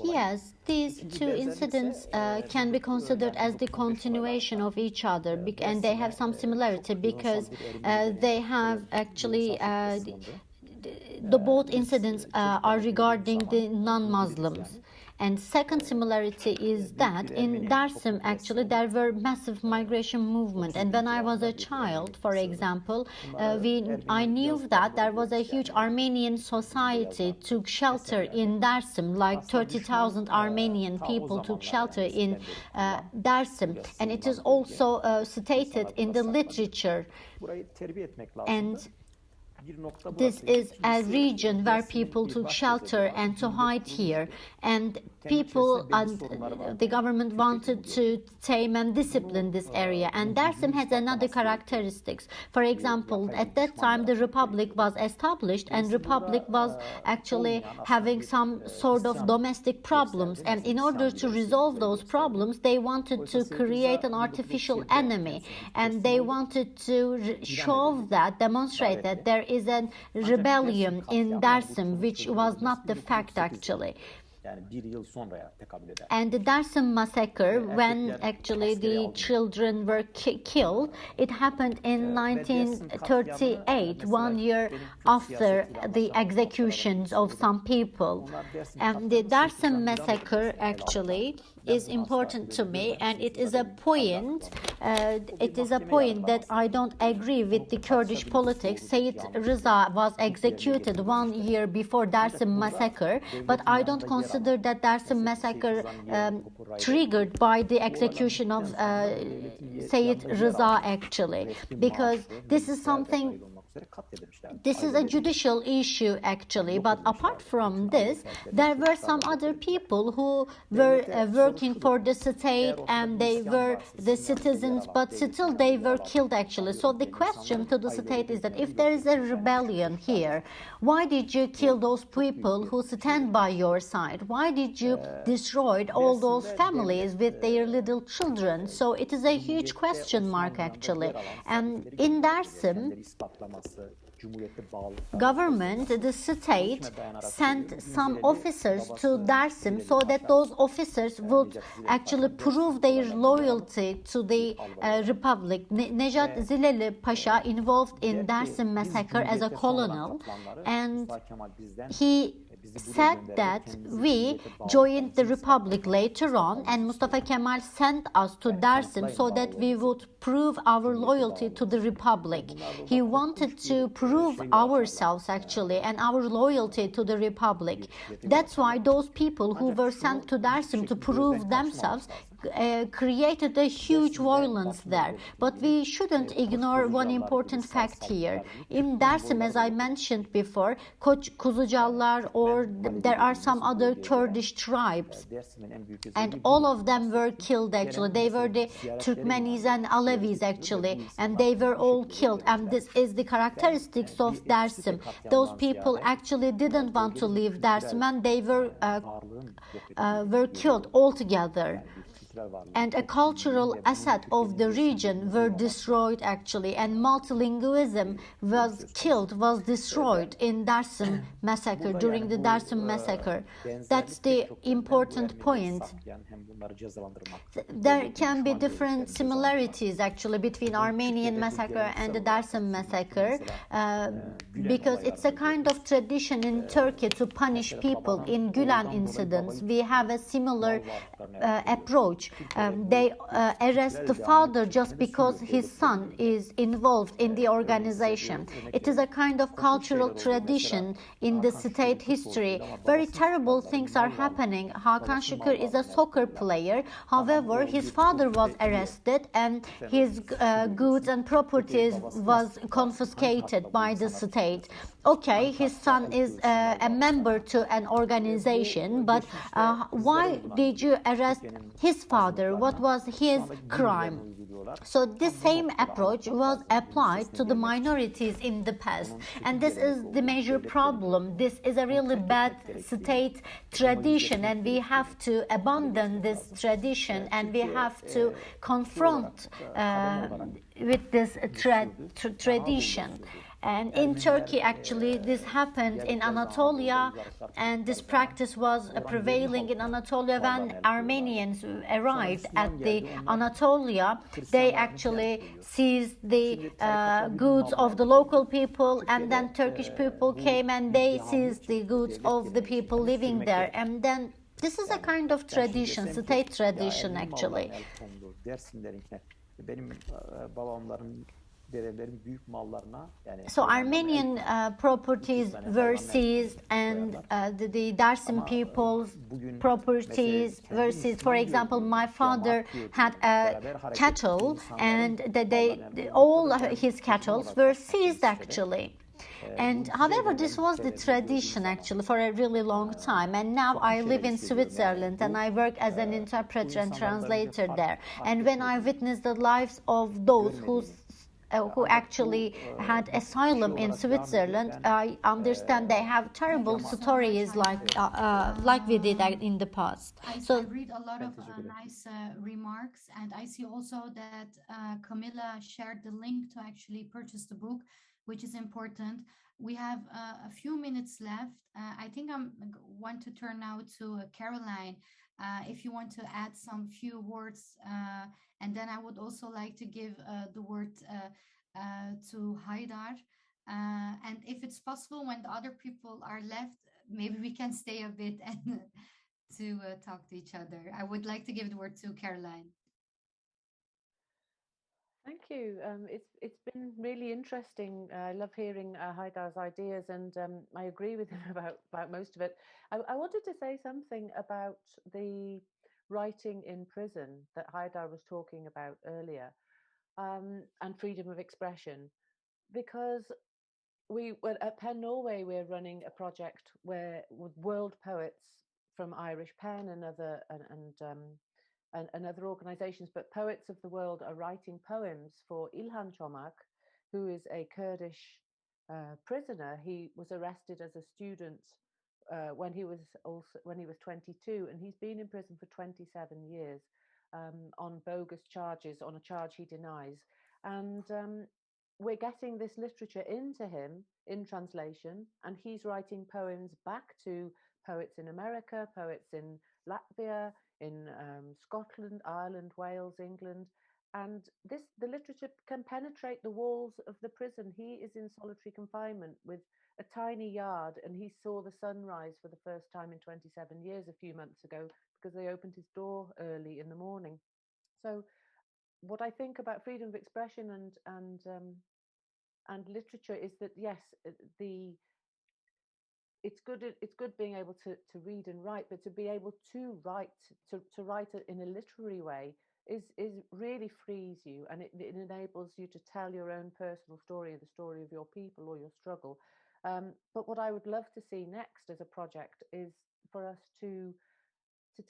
Yes, these two incidents can be considered as the continuation of each other, and they have some similarity because they have actually the both incidents are regarding the non-Muslims. And second similarity is that in Dersim, actually, there were massive migration movement. And when I was a child, for example, I knew that there was a huge Armenian society took shelter in Dersim, like 30,000 Armenian people took shelter in Dersim. And it is also stated in the literature. And this is a region where people took shelter and to hide here, and people and the government wanted to tame and discipline this area. And Dersim has another characteristics. For example, at that time the republic was established, and republic was actually having some sort of domestic problems, and in order to resolve those problems they wanted to create an artificial enemy, and they wanted to demonstrate that there is a rebellion in Dersim, which was not the fact actually. And the Dersim massacre, when actually the children were killed, it happened in 1938, 1 year after the executions of some people. And the Dersim massacre actually is important to me, and it is a point that I don't agree with the Kurdish politics. Sayyid Rıza was executed 1 year before Dersim massacre, but I don't consider that Dersim massacre triggered by the execution of Sayyid Rıza actually, because this is something. This is a judicial issue actually, but apart from this, there were some other people who were working for the state, and they were the citizens, but still they were killed actually. So the question to the state is that if there is a rebellion here, why did you kill those people who stand by your side? Why did you destroy all those families with their little children? So it is a huge question mark actually. And in Dersim, government, the state, sent some officers to Dersim so that those officers would actually prove their loyalty to the republic. Nejat Zileli Pasha involved in Dersim massacre as a colonel, and he said that we joined the republic later on, and Mustafa Kemal sent us to Dersim so that we would prove our loyalty to the republic. He wanted to prove ourselves actually and our loyalty to the republic. That's why those people who were sent to Dersim to prove themselves created a huge violence there. But we shouldn't ignore one important fact here. In Dersim, as I mentioned before, Kuzucallar, or there are some other Kurdish tribes, and all of them were killed actually. They were the Turkmenis and Alevis actually, and they were all killed. And this is the characteristics of Dersim. Those people actually didn't want to leave Dersim, and they were killed altogether. And a cultural asset of the region were destroyed actually, and multilingualism was destroyed in Dersim massacre, during the Dersim massacre. That's the important point. There can be different similarities actually between Armenian massacre and the Dersim massacre, because it's a kind of tradition in Turkey to punish people. In Gülen incidents, we have a similar approach. They arrest the father just because his son is involved in the organization. It is a kind of cultural tradition in the state history. Very terrible things are happening. Hakan Şükür is a soccer player. However, his father was arrested and his goods and properties was confiscated by the state. Okay, his son is a member to an organization, but why did you arrest his father? What was his crime? So this same approach was applied to the minorities in the past, and this is the major problem. This is a really bad state tradition, and we have to abandon this tradition, and we have to confront with this tradition. And in Turkey, actually, this happened in Anatolia, and this practice was prevailing in Anatolia. When Armenians arrived at the Anatolia, they actually seized the goods of the local people, and then Turkish people came and they seized the goods of the people living there. And then this is a kind of tradition, state tradition actually. So Armenian properties were seized, and the Dersim people's properties were seized. For example, my father had a cattle, and all his cattle were seized actually. And however, this was the tradition actually for a really long time. And now I live in Switzerland, and I work as an interpreter and translator there. And when I witness the lives of those who actually had asylum in Switzerland, I understand they have terrible stories like we did in the past. I read a lot of nice remarks, and I see also that Camilla shared the link to actually purchase the book, which is important. We have a few minutes left. I think I want to turn now to Caroline. If you want to add some few words, and then I would also like to give the word to Haydar. And if it's possible, when the other people are left, maybe we can stay a bit and to talk to each other. I would like to give the word to Caroline. Thank you. It's been really interesting. I love hearing Haydar's ideas, and I agree with him about most of it. I wanted to say something about the writing in prison that Haydar was talking about earlier, and freedom of expression, because at Pen Norway we're running a project where with world poets from Irish Pen and other organizations, but poets of the world are writing poems for Ilhan Çomak, who is a Kurdish prisoner. He was arrested as a student when he was 22, and he's been in prison for 27 years on bogus charges, on a charge he denies. And we're getting this literature into him in translation, and he's writing poems back to poets in America, poets in Latvia, in Scotland, Ireland, Wales, England. And the literature can penetrate the walls of the prison. He is in solitary confinement with a tiny yard, and he saw the sunrise for the first time in 27 years a few months ago because they opened his door early in the morning. So what I think about freedom of expression and literature is that, yes, it's good being able to read and write, but to be able to write it in a literary way is really frees you, and it enables you to tell your own personal story, the story of your people or your struggle. But what I would love to see next as a project is for us to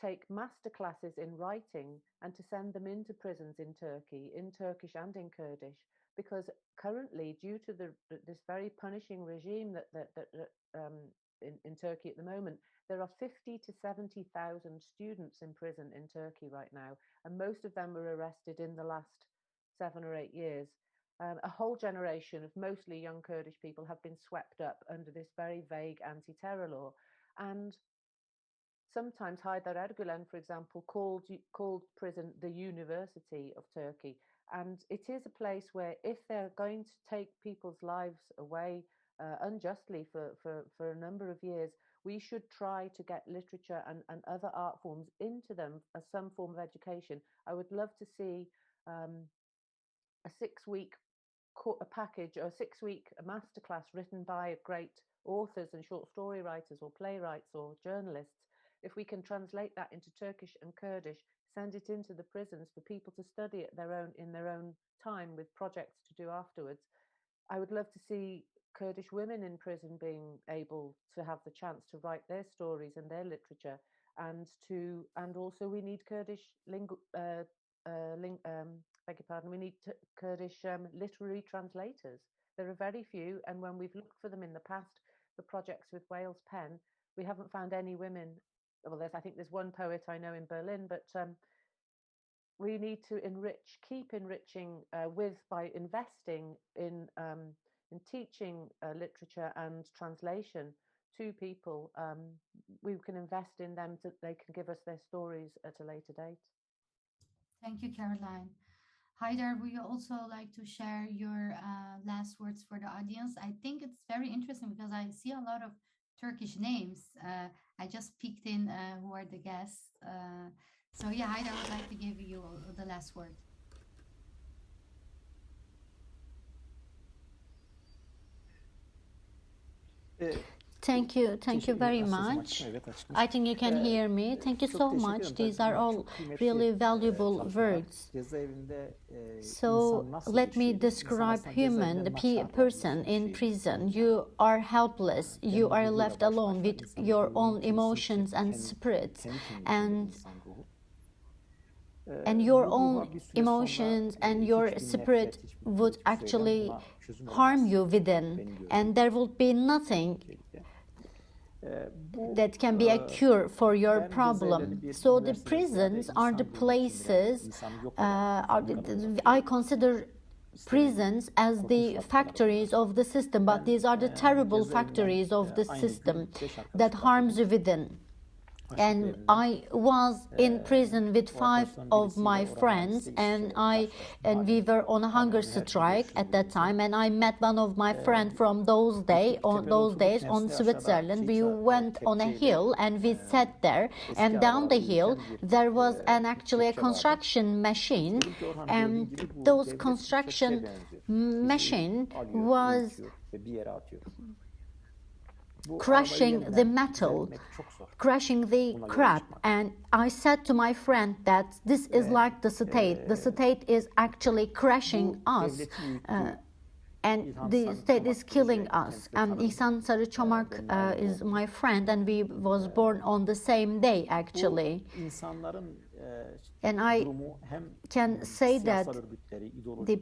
take masterclasses in writing and to send them into prisons in Turkey, in Turkish and in Kurdish, because currently, due to this very punishing regime in Turkey at the moment, there are 50 to 70,000 students in prison in Turkey right now, and most of them were arrested in the last 7 or 8 years. A whole generation of mostly young Kurdish people have been swept up under this very vague anti-terror law. And sometimes Haydar Ergulen, for example, called prison the University of Turkey. And it is a place where, if they're going to take people's lives away unjustly for a number of years, we should try to get literature and other art forms into them as some form of education. I would love to see a 6-week package or a 6-week masterclass written by great authors and short story writers or playwrights or journalists. If we can translate that into Turkish and Kurdish, send it into the prisons for people to study at in their own time with projects to do afterwards. I would love to see Kurdish women in prison being able to have the chance to write their stories and their literature, and also we need Kurdish we need Kurdish literary translators. There are very few, and when we've looked for them in the past for projects with Wales Pen, we haven't found any women. Well, I think there's one poet I know in Berlin, but we need to keep enriching by investing in teaching literature and translation to people. We can invest in them so they can give us their stories at a later date. Thank you, Caroline. Haydar, would you also like to share your last words for the audience? I think it's very interesting because I see a lot of Turkish names. I just peeked in who are the guests. So yeah, Haydar, I would like to give you the last word. Thank you very much. I think you can hear me. Thank you so much. These are all really valuable words. So let me describe human, the person in prison. You are helpless. You are left alone with your own emotions and spirit, and your own emotions and your spirit would actually harm you within, and there will be nothing that can be a cure for your problem. So the prisons are the places, I consider prisons as the factories of the system, but these are the terrible factories of the system that harms you within. And I was in prison with 5 of my friends, and we were on a hunger strike at that time, and I met one of my friends from those days on Switzerland. We went on a hill and we sat there, and down the hill there was actually a construction machine, and those construction machine was crushing the metal, crushing the crap. And I said to my friend that this is like the state. The state is actually crushing us, and the state is killing us. And İhsan Sarıçomak is my friend, and we was born on the same day actually. And I can say that the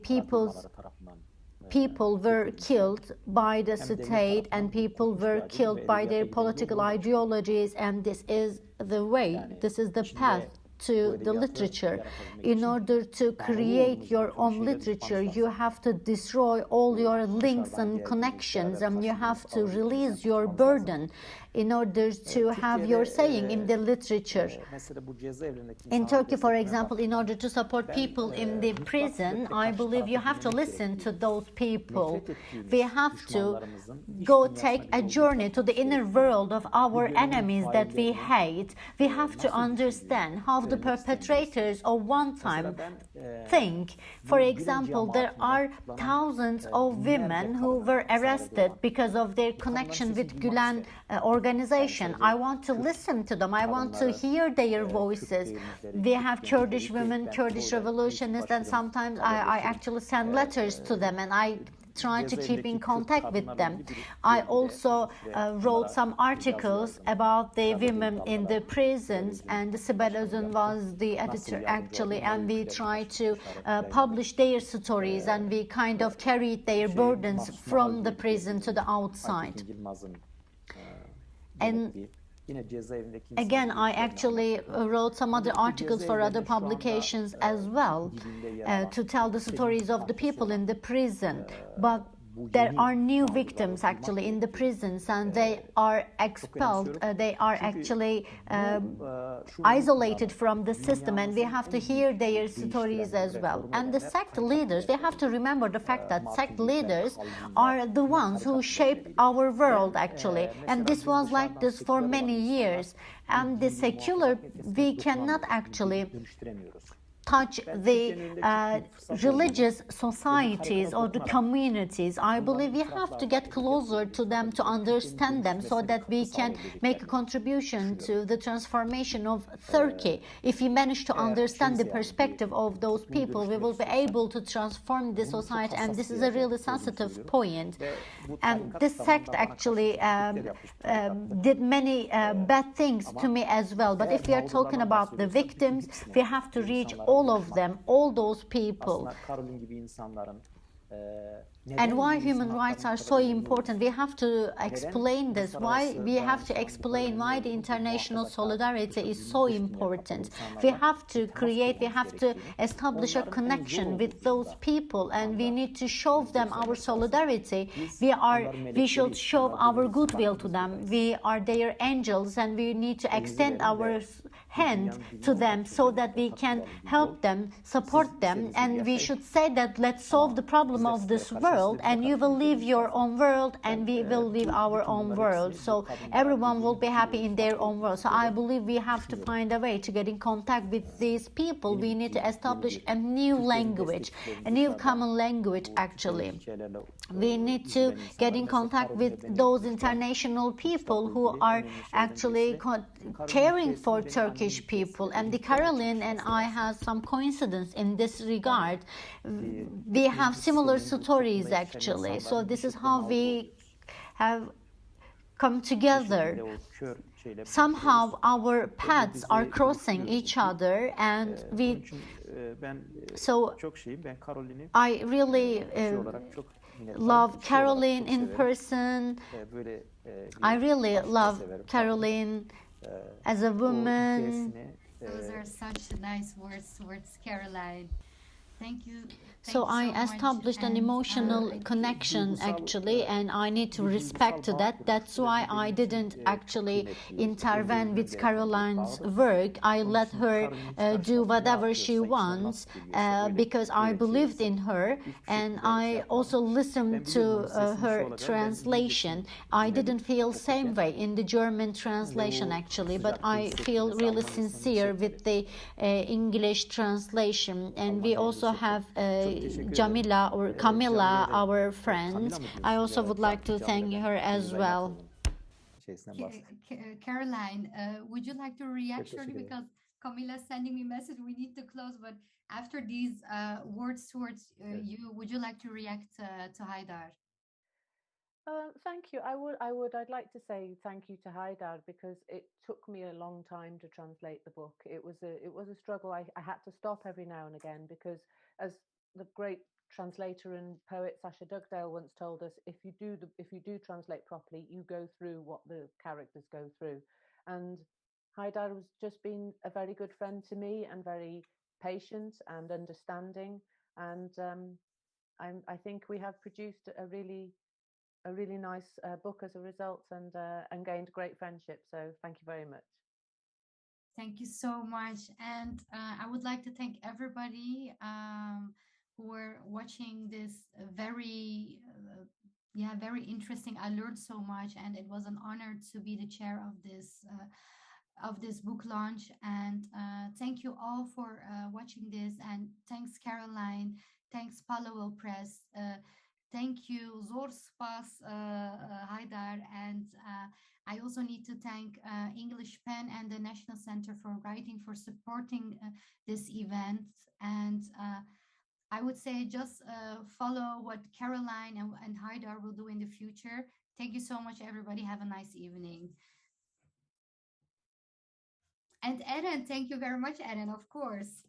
people were killed by the state, and people were killed by their political ideologies, and this is the way, this is the path to the literature. In order to create your own literature, you have to destroy all your links and connections, and you have to release your burden. in order to have your saying in the literature. In Turkey, for example, in order to support people in the prison, I believe you have to listen to those people. We have to go take a journey to the inner world of our enemies that we hate. We have to understand how the perpetrators of one time think. For example, there are thousands of women who were arrested because of their connection with Gülen organization. I want to listen to them. I want to hear their voices. We have Kurdish women, Kurdish revolutionists, and sometimes I actually send letters to them, and I try to keep in contact with them. I also wrote some articles about the women in the prisons, and Sibel Özün was the editor actually, and we try to publish their stories, and we kind of carried their burdens from the prison to the outside. And again, I actually wrote some other articles for other publications as well to tell the stories of the people in the prison. But there are new victims actually in the prisons, and they are expelled. They are actually isolated from the system, and we have to hear their stories as well. And the sect leaders, we have to remember the fact that sect leaders are the ones who shape our world actually, and this was like this for many years. And the secular, we cannot actually touch the religious societies or the communities. I believe we have to get closer to them to understand them so that we can make a contribution to the transformation of Turkey. If we manage to understand the perspective of those people, we will be able to transform the society, and this is a really sensitive point. And this sect actually did many bad things to me as well. But if we are talking about the victims, we have to reach all of them, all those people. And why human rights are so important, we have to explain this. Why we have to explain why the international solidarity is so important. We have to create, we have to establish a connection with those people, and we need to show them our solidarity. We should show our goodwill to them. We are their angels, and we need to extend our hand to them so that we can help them, support them, and we should say that let's solve the problem of this world, and you will live your own world and we will live our own world, so everyone will be happy in their own world. So I believe we have to find a way to get in contact with these people. We need to establish a new language, a new common language actually. We need to get in contact with those international people who are actually caring for Turkish people. And the Caroline and I have some coincidence in this regard. We have similar stories actually. So this is how we have come together. Somehow our paths are crossing each other, and so I really love Caroline in person. I really love Caroline as a woman. Those are such nice words towards Caroline. Thank you. So I established an emotional connection actually, and I need to respect that. That's why I didn't actually intervene with Caroline's work. I let her do whatever she wants because I believed in her, and I also listened to her translation. I didn't feel same way in the German translation actually, but I feel really sincere with the English translation. And we also have Camilla or Camilla, our friend. I also would like to thank her as well. Caroline, would you like to react shortly? Because Camilla is sending me a message. We need to close, but after these words towards you, would you like to react to Haydar? Thank you. I'd like to say thank you to Haydar, because it took me a long time to translate the book. It was a struggle. I had to stop every now and again, because as the great translator and poet Sasha Dugdale once told us, if you do translate properly, you go through what the characters go through. And Haydar has just been a very good friend to me, and very patient and understanding. And I think we have produced a really a really nice book as a result, and gained great friendship. So thank you very much. Thank you so much. And I would like to thank everybody who were watching this very interesting. I learned so much, and it was an honor to be the chair of this book launch. And thank you all for watching this. And thanks, Caroline. Thanks, Palo Press. Thank you, Zor Spas, Haydar. And I also need to thank English Pen and the National Center for Writing for supporting this event. And I would say just follow what Caroline and Haydar will do in the future. Thank you so much, everybody. Have a nice evening. And Eren, thank you very much, Eren, of course.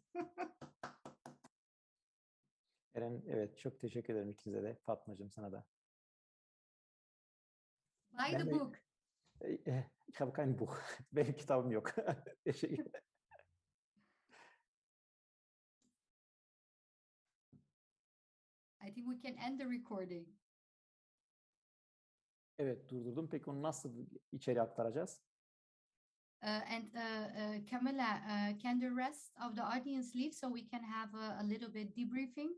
Eren, evet, çok teşekkür ederim ikinize de. Fatmacığım, sana da. Buy the book. Ich habe kein Buch. Benim kitabım yok. Teşekkür. I think we can end the recording. Evet, durdurdum. Peki onu nasıl içeri aktaracağız? Camilla, can the rest of the audience leave so we can have a little bit debriefing?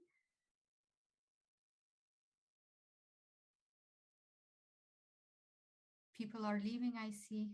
People are leaving, I see.